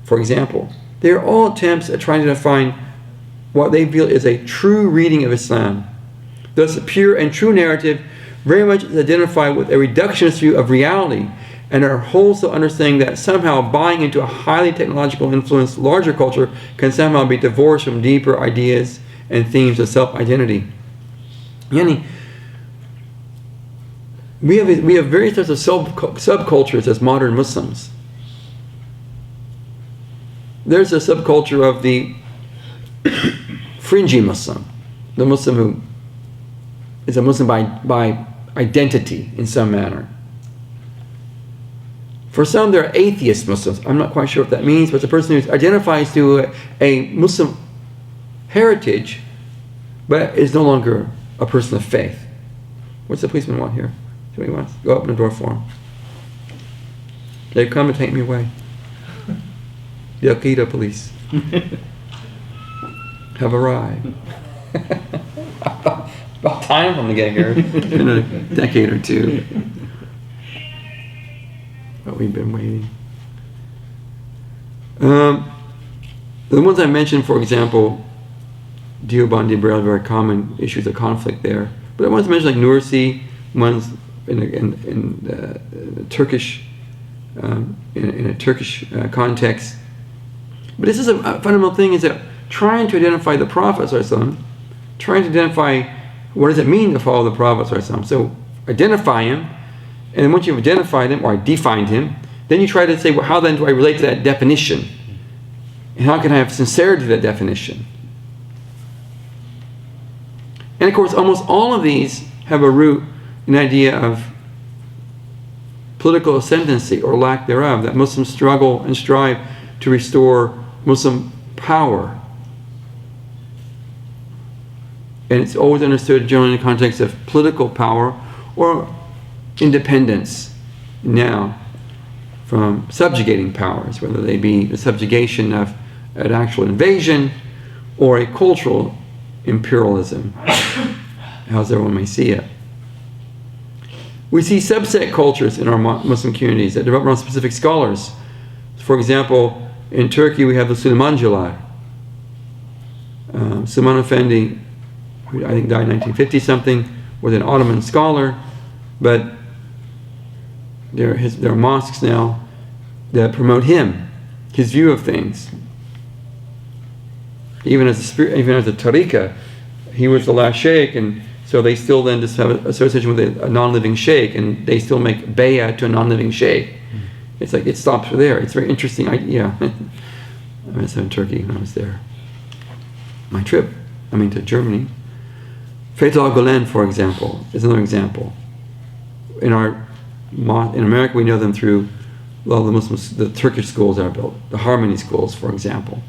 for example. They are all attempts at trying to define what they feel is a true reading of Islam. Thus, a pure and true narrative very much is identified with a reductionist view of reality and our wholesale understanding that somehow buying into a highly technological influenced larger culture can somehow be divorced from deeper ideas and themes of self-identity. Yani, we have various types of subcultures as modern Muslims. There's a subculture of the fringy Muslim, the Muslim who is a Muslim by identity in some manner. For some, there are atheist Muslims. I'm not quite sure what that means, but it's a person who identifies to a Muslim heritage, but is no longer a person of faith. What's the policeman want here? See what he wants? Go open the door for him. They've come to take me away. The Al-Qaeda police have arrived. About time for them to get here. It's been a decade or two. But we've been waiting. The ones I mentioned, for example, Deobandi, Braille, very common issues of conflict there. But the ones I mentioned, like Nursi, ones in Turkish, in a Turkish context. But this is a fundamental thing: is that trying to identify the Prophet ﷺ, trying to identify what does it mean to follow the Prophet ﷺ. So identify him, and then once you've identified him or defined him, then you try to say, well, how then do I relate to that definition? And how can I have sincerity to that definition? And of course, almost all of these have a root in the idea of political ascendancy or lack thereof, that Muslims struggle and strive to restore Muslim power. And it's always understood generally in the context of political power or independence now from subjugating powers, whether they be the subjugation of an actual invasion or a cultural imperialism, however one may see it. We see subset cultures in our Muslim communities that develop around specific scholars. For example, in Turkey we have the Süleymancılar. Suleyman Efendi, who I think died in 1950-something, was an Ottoman scholar, but there are mosques now that promote him, his view of things. Even as a tariqah, he was the last sheikh, and so they still then just have an association with a non-living sheikh, and they still make bay'ah to a non-living sheikh. It's like it stops there. It's very interesting. I was in Turkey when I was there. My trip, to Germany. Fethullah Gulen, for example, is another example. In America, we know them through the Muslims, the Turkish schools that are built, the Harmony schools, for example.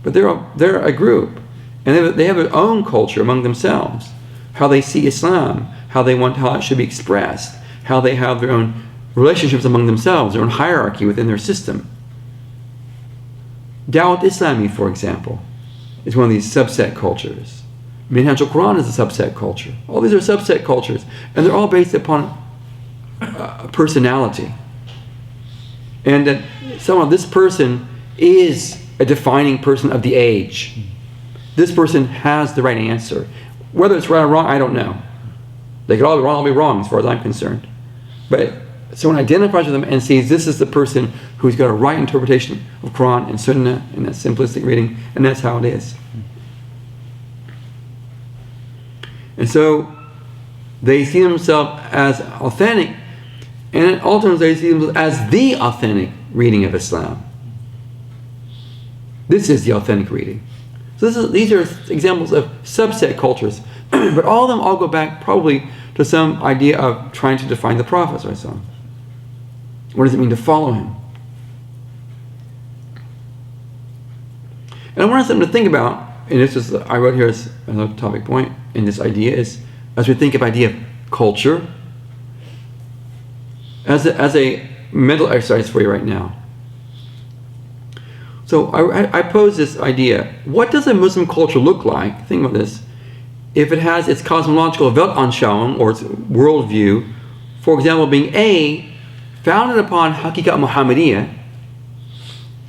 But they're a group, and they have their own culture among themselves. How they see Islam, how it should be expressed, how they have their own relationships among themselves, their own hierarchy within their system. Dawat Islami, for example, is one of these subset cultures. Minhaj al-Quran is a subset culture. All these are subset cultures, and they're all based upon personality. And that somehow this person is a defining person of the age. This person has the right answer. Whether it's right or wrong, I don't know. They could all be wrong as far as I'm concerned. But someone identifies with them and sees this is the person who's got a right interpretation of Quran and Sunnah and that simplistic reading, and that's how it is. And so they see themselves as authentic, and ultimately they see themselves as the authentic reading of Islam. This is the authentic reading. So these are examples of subset cultures, but all of them all go back probably to some idea of trying to define the Prophet. What does it mean to follow him? And I want us to think about, and this is, I wrote here as another topic point, and this idea is, as we think of idea of culture, as a mental exercise for you right now. So I pose this idea: what does a Muslim culture look like? Think about this. If it has its cosmological Weltanschauung, or its worldview, for example, being A, founded upon Haqiqat Muhammadiyah,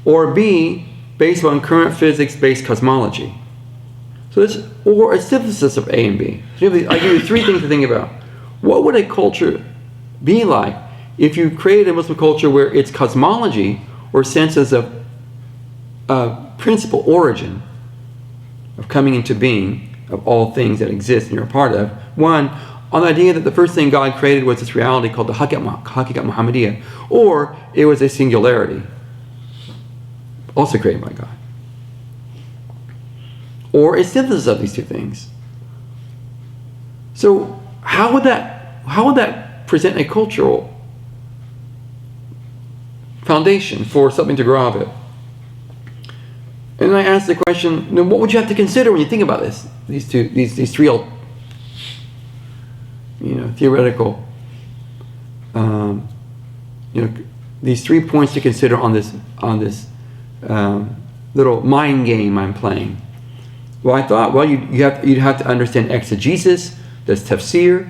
or B, based on current physics-based cosmology. So this, or a synthesis of A and B. So I give you three things to think about. What would a culture be like if you created a Muslim culture where its cosmology, or senses of principal origin, of coming into being, of all things that exist and you're a part of, one, on the idea that the first thing God created was this reality called the Haqiqat Muhammadiyah, or it was a singularity, also created by God, or a synthesis of these two things. So how would that present a cultural foundation for something to grow out of it? And I asked the question: what would you have to consider when you think about this? These three, theoretical, these 3 points to consider on this little mind game I'm playing. Well, I thought, you'd have to understand exegesis, that's tafsir.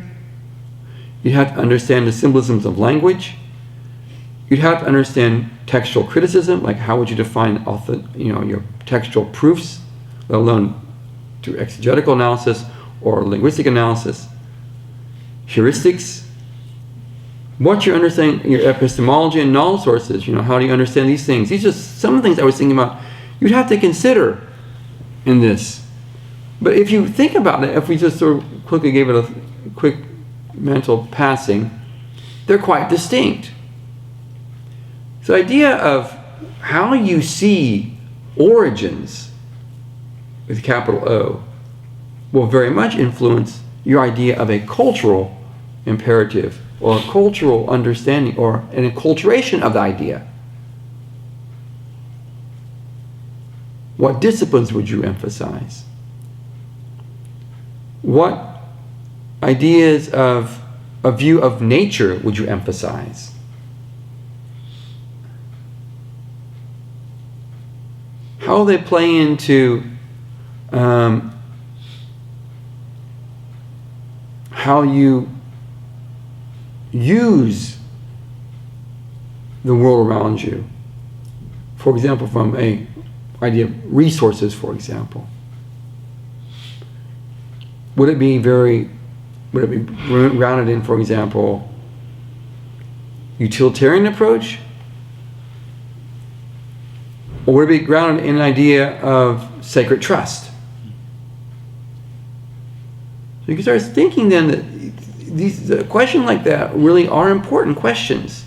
You'd have to understand the symbolisms of language. You'd have to understand textual criticism, like how would you define your textual proofs, let alone through exegetical analysis or linguistic analysis. Heuristics. What's your understanding, your epistemology and knowledge sources? How do you understand these things? These are some of the things I was thinking about. You'd have to consider in this. But if you think about it, if we just sort of quickly gave it a quick mental passing, they're quite distinct. So the idea of how you see origins with capital O will very much influence your idea of a cultural imperative, or a cultural understanding, or an acculturation of the idea. What disciplines would you emphasize? What ideas of a view of nature would you emphasize? How they play into how you use the world around you. For example, from a idea of resources, for example. Would it be grounded in, for example, utilitarian approach? Or would it be grounded in an idea of sacred trust? So you can start thinking then that a question like that really are important questions.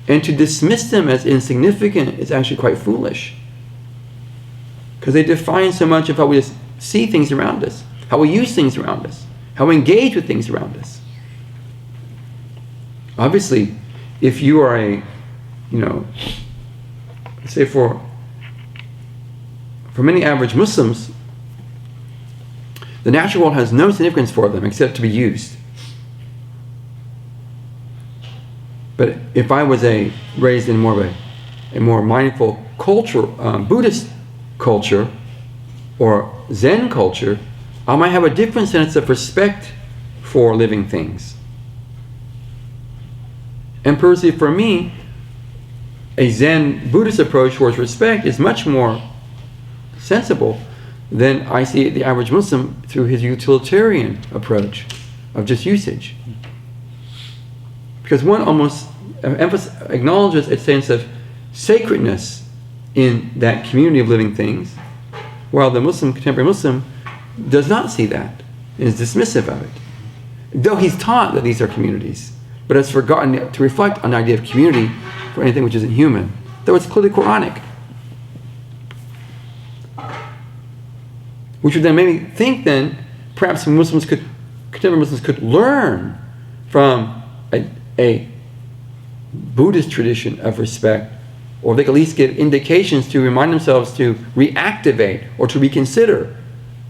And to dismiss them as insignificant is actually quite foolish. Because they define so much of how we just see things around us, how we use things around us, how we engage with things around us. Obviously, if you are say for many average Muslims, the natural world has no significance for them except to be used. But if I was raised in more of a more mindful culture, Buddhist culture or Zen culture, I might have a different sense of respect for living things. And personally, for me, a Zen Buddhist approach towards respect is much more sensible than I see the average Muslim through his utilitarian approach of just usage. Because one almost acknowledges a sense of sacredness in that community of living things, while the contemporary Muslim, does not see that, is dismissive of it. Though he's taught that these are communities, but has forgotten to reflect on the idea of community for anything which isn't human, though it's clearly Quranic. Which would then make me think then, perhaps contemporary Muslims could learn from a Buddhist tradition of respect, or they could at least get indications to remind themselves to reactivate or to reconsider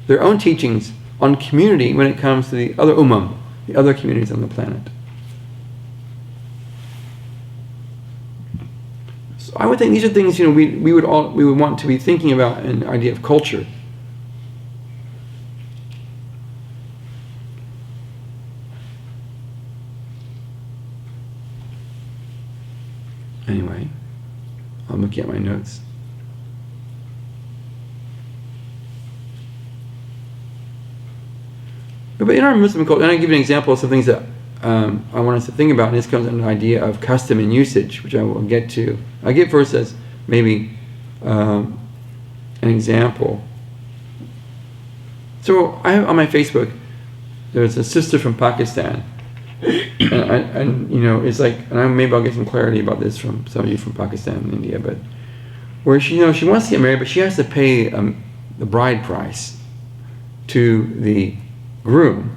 their own teachings on community when it comes to the other the other communities on the planet. So I would think these are things we would want to be thinking about in the idea of culture. Anyway, I'm looking at my notes. But in our Muslim culture, and I'll give you an example of some things that I want us to think about, and this comes under the idea of custom and usage, which I will get to. I'll give first as maybe an example. So I have on my Facebook, there's a sister from Pakistan, and it's like, and maybe I'll get some clarity about this from some of you from Pakistan and India, but where she wants to get married, but she has to pay the bride price to the groom,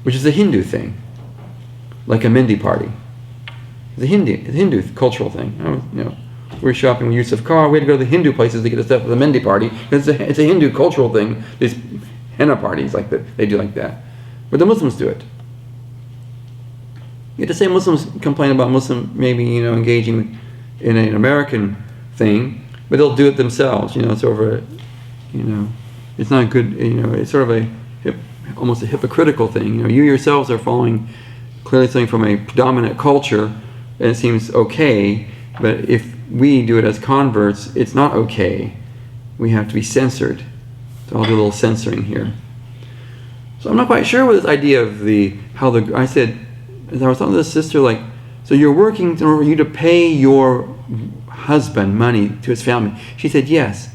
which is a Hindu thing, like a Mendi party. It's a Hindu cultural thing. We're shopping with Yusuf Kar. We had to go to the Hindu places to get the stuff for the Mendi party. It's a Hindu cultural thing. These henna parties like that, they do like that, but the Muslims do it. Yet the same Muslims complain about Muslim maybe engaging in an American thing, but they'll do it themselves. It's over. It's not good. It's sort of almost a hypocritical thing. You yourselves are following clearly something from a predominant culture, and it seems okay. But if we do it as converts, it's not okay. We have to be censored. So I'll do a little censoring here. So I'm not quite sure with this idea of I said, as I was talking to this sister, so you're working for you to pay your husband money to his family. She said yes.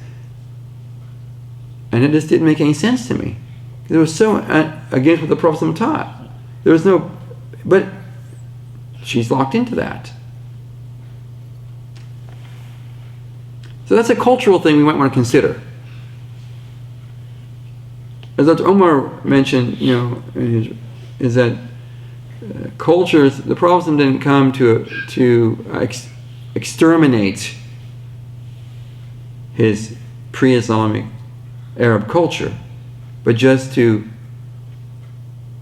And it just didn't make any sense to me. It was so against what the Prophet taught. There was but she's locked into that. So that's a cultural thing we might want to consider. As Dr. Omar mentioned, is that cultures, the Prophet didn't come to exterminate his pre-Islamic Arab culture, but just to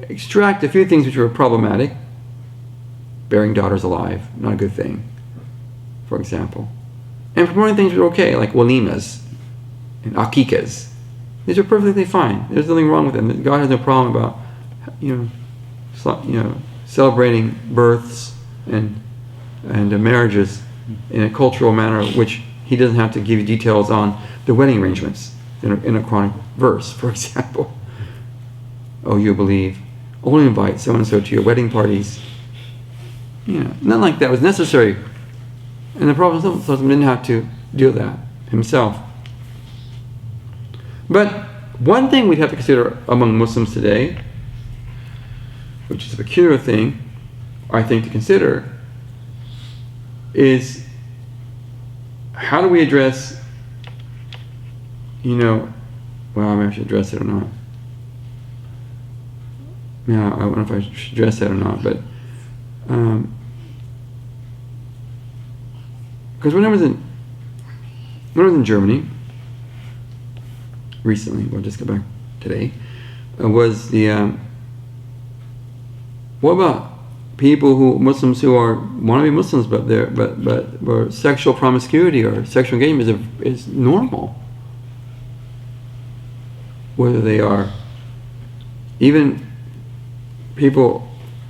extract a few things which were problematic. Bearing daughters alive, not a good thing, for example. And promoting things that were okay, like walimas and aqiqas. These are perfectly fine. There's nothing wrong with them. God has no problem about, celebrating births and marriages in a cultural manner, which He doesn't have to give you details on the wedding arrangements in a Quranic verse, for example. Oh, you believe? Only invite so and so to your wedding parties. Nothing like that was necessary. And the Prophet didn't have to do that himself. But one thing we'd have to consider among Muslims today, which is a peculiar thing, I think, to consider, is how do we address, I don't know if I should address it or not. Yeah, I don't know if I should address that or not, but because when I was in Germany recently, we'll just go back today, was the what about Muslims who want to be Muslims, but where sexual promiscuity or sexual engagement is normal. Whether they are even people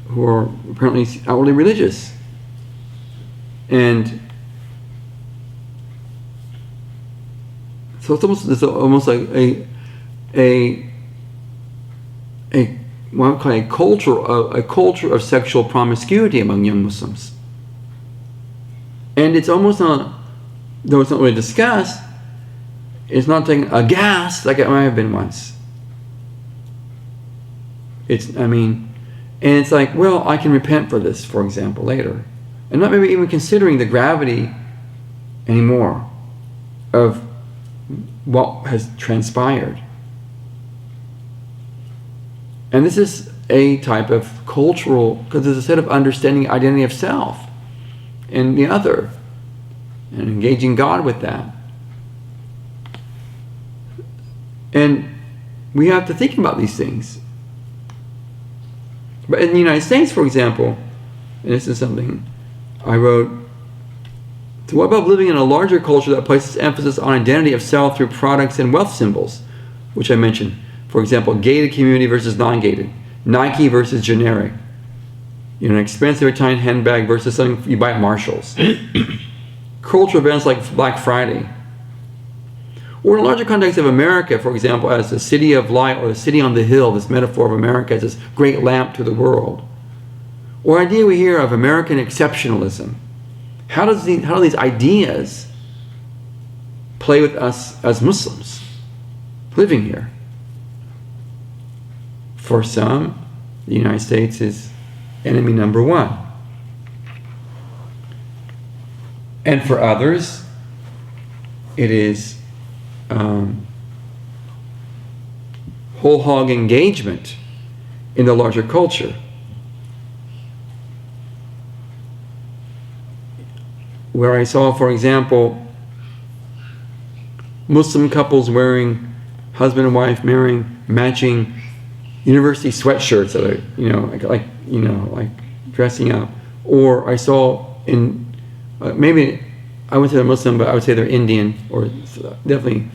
who are apparently outwardly religious, and so it's almost like a what I would call a culture of sexual promiscuity among young Muslims. And it's almost not, though it's not really discussed, it's not taken aghast like it might have been once. And it's like, well, I can repent for this, for example, later. And not maybe even considering the gravity anymore of what has transpired. And this is a type of cultural, because there's a set of understanding identity of self and the other, and engaging God with that. And we have to think about these things. But in the United States, for example, and this is something I wrote, so what about living in a larger culture that places emphasis on identity of self through products and wealth symbols, which I mentioned? For example, gated community versus non-gated, Nike versus generic, an expensive Italian handbag versus something you buy at Marshall's. Cultural events like Black Friday. Or in a larger context of America, for example, as the city of light or the city on the hill, this metaphor of America as this great lamp to the world. Or idea we hear of American exceptionalism. How do these ideas play with us as Muslims living here? For some, the United States is enemy number one. And for others, it is whole hog engagement in the larger culture. Where I saw, for example, Muslim couples wearing, husband and wife marrying, matching university sweatshirts that are, like dressing up. Or I saw in, maybe I wouldn't say they're Muslim, but I would say they're Indian or definitely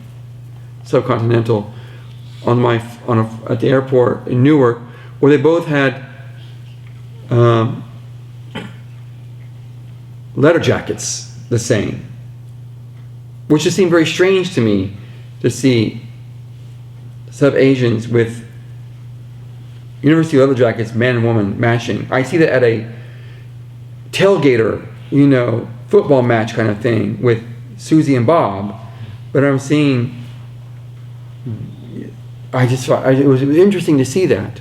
subcontinental. At the airport in Newark, where they both had letter jackets the same, which just seemed very strange to me to see sub-Asians with university leather jackets, man and woman, matching. I see that at a tailgater, football match kind of thing with Susie and Bob, but I'm seeing, I just thought, it was interesting to see that.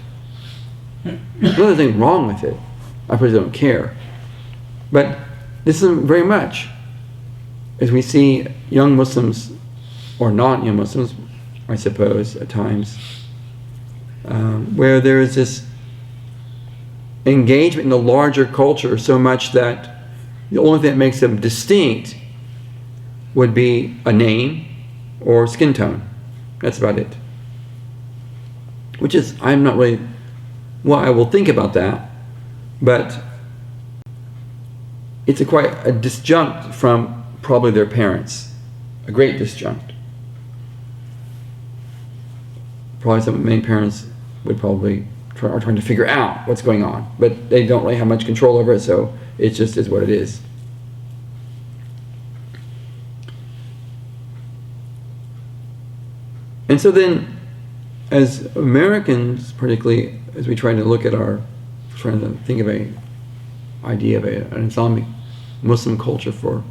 There's nothing wrong with it. I probably don't care. But this isn't very much. As we see young Muslims, or non-young Muslims, I suppose, at times, where there is this engagement in the larger culture so much that the only thing that makes them distinct would be a name or skin tone. That's about it. Which is, I'm not really, well, I will think about that, but it's quite a disjunct from probably their parents. A great disjunct. Probably many parents would probably are trying to figure out what's going on, but they don't really have much control over it, so it just is what it is. And so then, as Americans, particularly as we try to look at trying to think of an idea of an Islamic Muslim culture for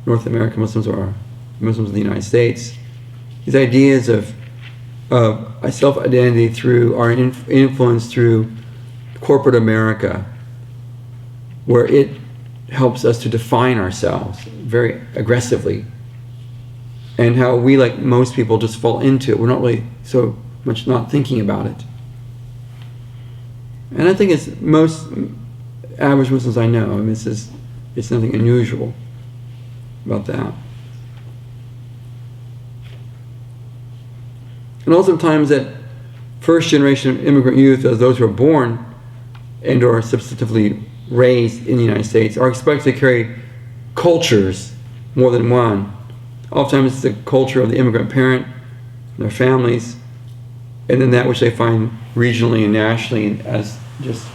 North American Muslims or Muslims in the United States, these ideas of a self-identity through our influence through corporate America, where it helps us to define ourselves very aggressively, and how we, like most people, just fall into it. We're not really so much not thinking about it. And I think it's most average Muslims I know. I mean, it's nothing unusual about that. And also times that first generation immigrant youth, as those who are born and or substantively raised in the United States are expected to carry cultures more than one. Oftentimes it's the culture of the immigrant parent, their families, and then that which they find regionally and nationally as just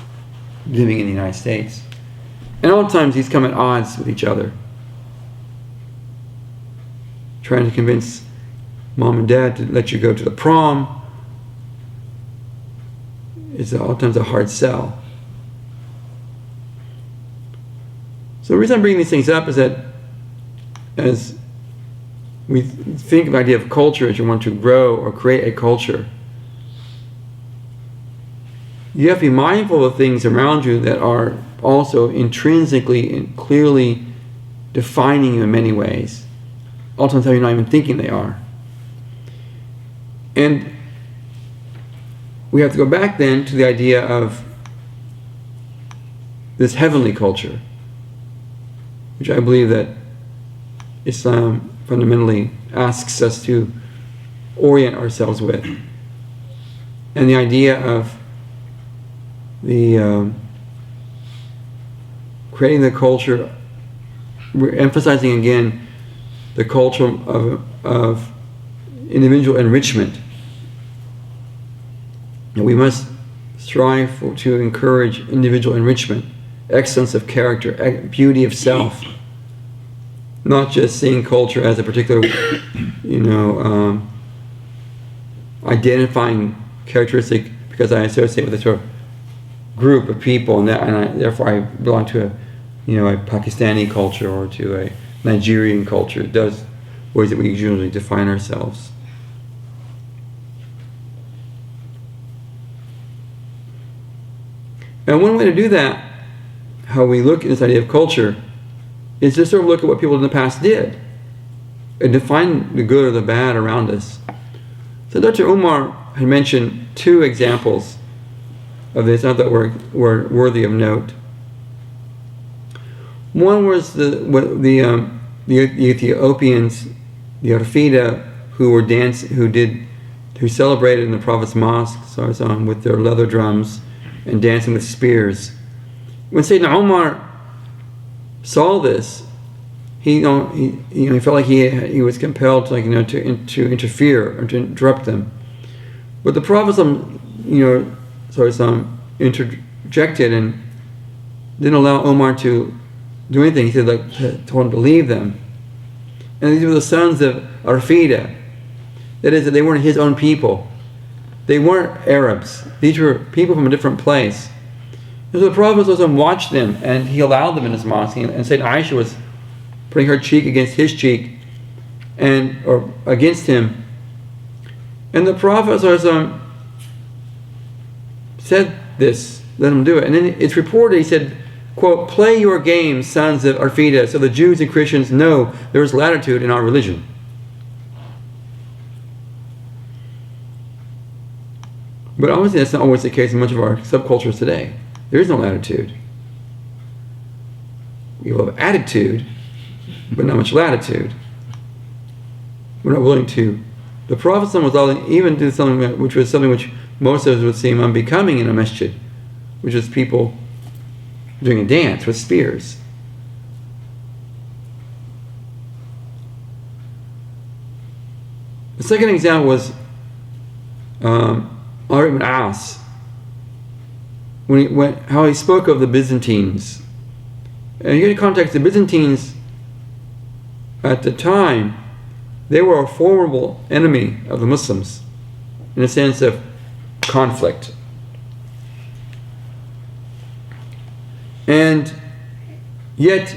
living in the United States. And oftentimes these come at odds with each other. Trying to convince mom and dad to let you go to the prom is oftentimes a hard sell. So the reason I'm bringing these things up is that as we think of the idea of culture as you want to grow or create a culture, you have to be mindful of things around you that are also intrinsically and clearly defining you in many ways. Oftentimes you're not even thinking they are. And we have to go back then to the idea of this heavenly culture, which I believe that Islam fundamentally asks us to orient ourselves with. And the idea of the creating the culture, we're emphasizing again the culture of individual enrichment. And we must strive to encourage individual enrichment, excellence of character, beauty of self. Not just seeing culture as a particular, identifying characteristic because I associate with a sort of group of people, and therefore I belong to a Pakistani culture or to a Nigerian culture. Those ways that we usually define ourselves. And one way to do that, how we look at this idea of culture, is just sort of look at what people in the past did and define the good or the bad around us. So Dr. Umar had mentioned two examples of this I thought were worthy of note. One was the Ethiopians, the Arfida, who celebrated in the Prophet's mosque, with their leather drums and dancing with spears. When Sayyidina Umar saw this, he felt like he was compelled to interfere or to interrupt them. But the Prophet interjected and didn't allow Omar to do anything. He said, told him to leave them. And these were the sons of Arfida. That is, that they weren't his own people. They weren't Arabs. These were people from a different place. And so the Prophet watched them, and he allowed them in his mosque. And Sayyidina Aisha was putting her cheek against his cheek, or against him. And the Prophet said this, let him do it. And then it's reported, he said, quote, "Play your game, sons of Arfida, so the Jews and Christians know there is latitude in our religion." But obviously that's not always the case in much of our subcultures today. There is no latitude. We have attitude, but not much latitude. We're not willing to. The Prophet was even do something which most of us would seem unbecoming in a masjid, which is people doing a dance with spears. The second example was Amr ibn As, how he spoke of the Byzantines. And you get in context, the Byzantines at the time, they were a formidable enemy of the Muslims in a sense of conflict. And yet,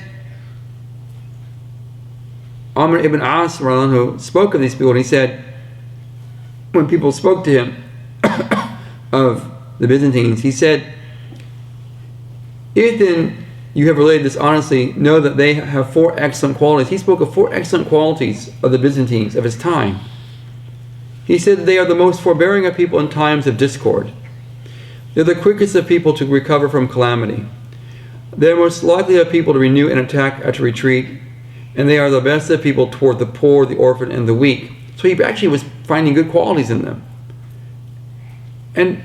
Amr ibn As spoke of these people, and he said, when people spoke to him of the Byzantines, he said, "If then you have related this honestly, know that they have 4 excellent qualities." He spoke of 4 excellent qualities of the Byzantines of his time. He said they are the most forbearing of people in times of discord. They're the quickest of people to recover from calamity. They're most likely of people to renew an attack after retreat, and they are the best of people toward the poor, the orphan, and the weak. So he actually was finding good qualities in them. And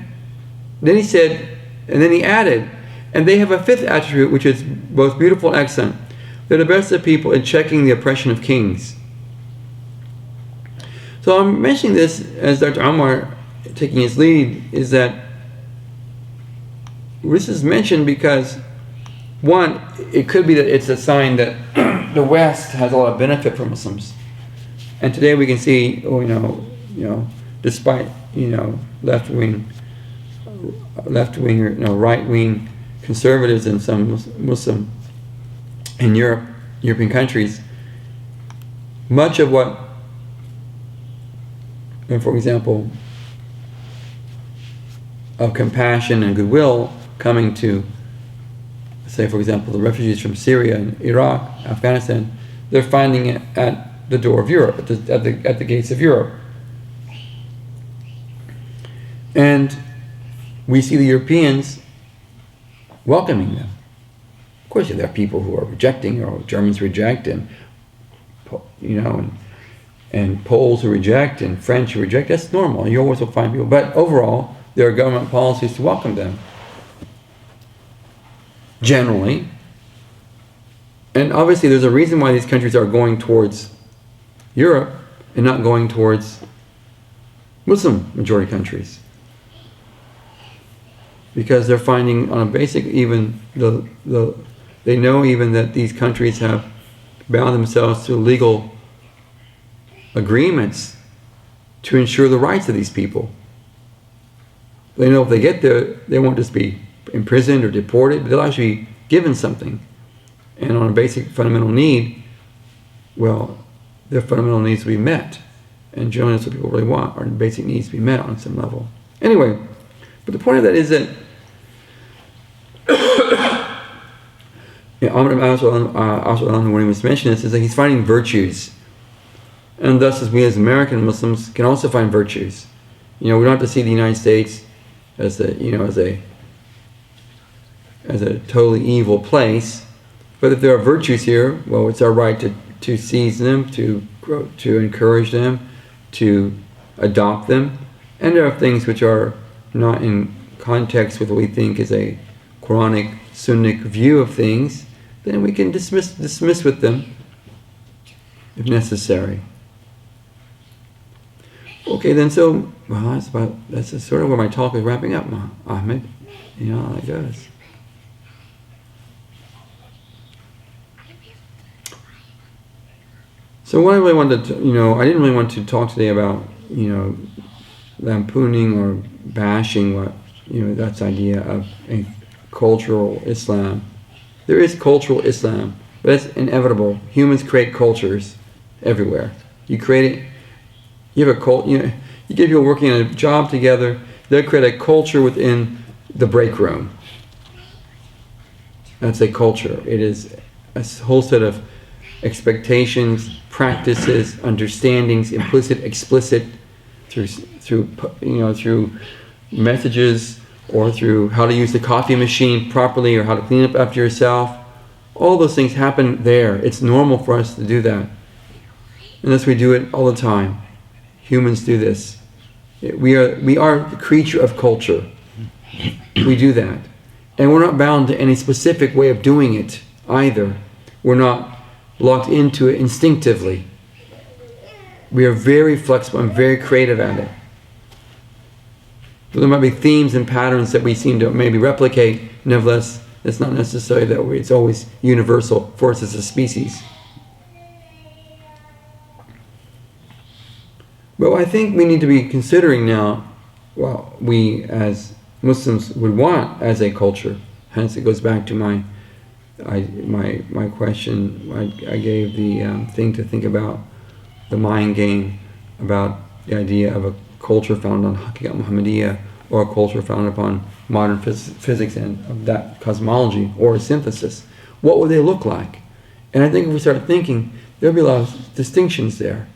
then he said, and then he added, And they have a fifth attribute, which is both beautiful and excellent. They're the best of people in checking the oppression of kings. So I'm mentioning this as Dr. Ammar, taking his lead, is that this is mentioned because, one, it could be that it's a sign that the West has a lot of benefit from Muslims. And today we can see, despite, left-wing or right-wing conservatives in some Muslim in European countries, much of what, for example, of compassion and goodwill coming to, say, for example, the refugees from Syria and Iraq, Afghanistan, they're finding it at the door of Europe, at the gates of Europe. And we see the Europeans welcoming them. Of course, there are people who are rejecting, or Germans reject, and Poles who reject, and French who reject. That's normal. You always will find people. But overall, there are government policies to welcome them. Generally. And obviously there's a reason why these countries are going towards Europe and not going towards Muslim majority countries. Because they're finding on a basic, even they know even that these countries have bound themselves to legal agreements to ensure the rights of these people. They know if they get there, they won't just be imprisoned or deported, but they'll actually be given something. And on a basic fundamental need, well, their fundamental needs will be met. And generally that's what people really want, our basic needs to be met on some level. Anyway, but the point of that is that Amr al-Aswad, when he was mentioning this, is that he's finding virtues. And thus, as we as American Muslims can also find virtues. We don't have to see the United States as a totally evil place, but if there are virtues here, well, it's our right to seize them, to encourage them, to adopt them. And there are things which are not in context with what we think is a Quranic, Sunnic view of things, then we can dismiss with them if necessary. Okay, then, so, well, that's sort of where my talk is wrapping up, Ahmed. How it goes. So what I really wanted to, I didn't really want to talk today about, lampooning or bashing what, that's the idea of a cultural Islam. There is cultural Islam, but it's inevitable. Humans create cultures everywhere. You create it. You have a cult. You get people working on a job together. They create a culture within the break room. That's a culture. It is a whole set of expectations, practices, understandings, implicit, explicit, through messages, or through how to use the coffee machine properly, or how to clean up after yourself. All those things happen there. It's normal for us to do that. Unless we do it all the time. Humans do this. We are the creature of culture. We do that. And we're not bound to any specific way of doing it either. We're not locked into it instinctively. We are very flexible and very creative at it. So there might be themes and patterns that we seem to maybe replicate. Nevertheless, it's not necessary that it's always universal for us as a species. But I think we need to be considering now what we as Muslims would want as a culture. Hence, it goes back to my question. I gave the thing to think about, the mind game, about the idea of a culture founded on Haqiqat Muhammadiyya, or a culture founded upon modern physics and of that cosmology, or a synthesis. What would they look like? And I think if we start thinking, there'll be a lot of distinctions there.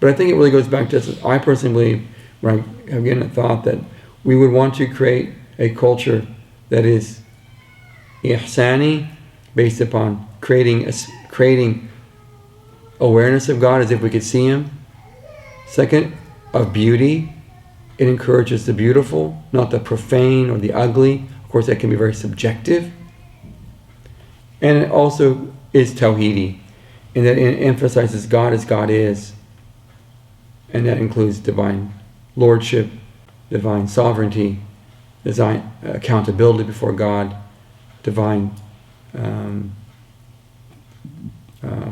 But I think it really goes back to this. I personally believe, when I have given a thought, that we would want to create a culture that is ihsani, based upon creating awareness of God as if we could see Him. Second, of beauty. It encourages the beautiful, not the profane or the ugly. Of course, that can be very subjective. And it also is Tawheedi, in that it emphasizes God as God is. And that includes divine lordship, divine sovereignty, divine accountability before God, divine, what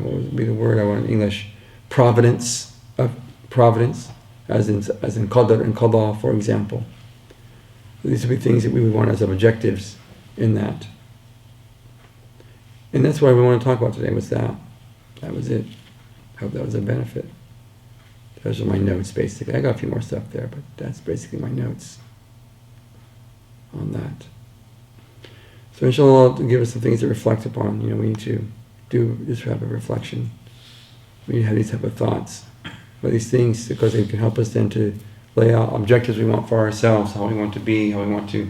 would be the word I want in English? Providence, as in qadr and qada, for example. These would be things that we would want as objectives in that. And that's what we want to talk about today, was that. That was it. I hope that was a benefit. Those are my notes, basically. I got a few more stuff there, but that's basically my notes on that. So inshallah, to give us some things to reflect upon. You know, we need to do this type of reflection. We need to have these type of thoughts about these things, because they can help us then to lay out objectives we want for ourselves, how we want to be, how we want to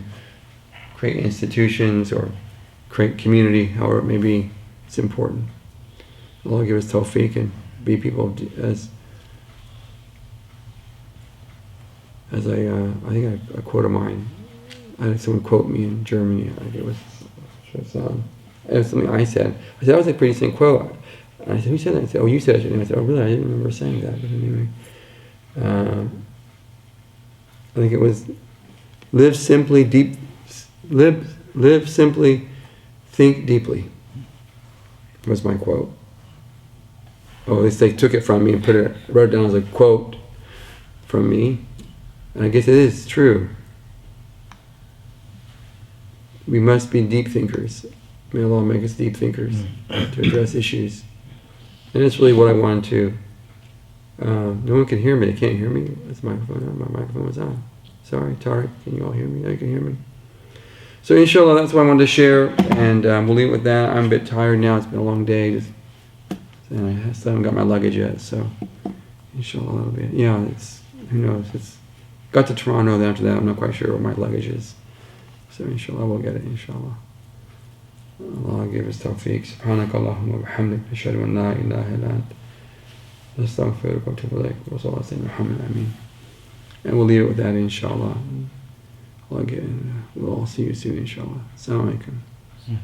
create institutions or create community, however it may be. It's important. Allah give us tawfiq and be people as I think a quote of mine. I had someone quote me in Germany. I think it was something I said. I said, that was a pretty decent quote. And I said, who said that? I said, oh, you said it. And I said, oh, really? I didn't remember saying that. But anyway, I think it was, live simply, think deeply. Was my quote. Oh, at least they took it from me and wrote it down as a quote from me. And I guess it is true. We must be deep thinkers. May Allah make us deep thinkers to address issues. And that's really what I wanted to. No one can hear me. They can't hear me. This microphone on. My microphone was on. Sorry, Tariq. Can you all hear me? No, you can hear me. So inshallah, that's what I wanted to share. And we'll leave it with that. I'm a bit tired now. It's been a long day. And I still haven't got my luggage yet. So inshallah, that'll be it. Yeah, it's, who knows. It's got to Toronto. Then after that, I'm not quite sure where my luggage is. So inshallah, we'll get it, inshallah. Allah give us tawfiq. Subhanakallahumma wa bihamdik. Ashhadu an la ilaha illa ant. Astaghfiruka wa atubu ilayk. Wa sallallahu alayhi wa Muhammad. Ameen. And we'll leave it with that, inshallah. We'll all see you soon, inshallah. Assalamu alaikum.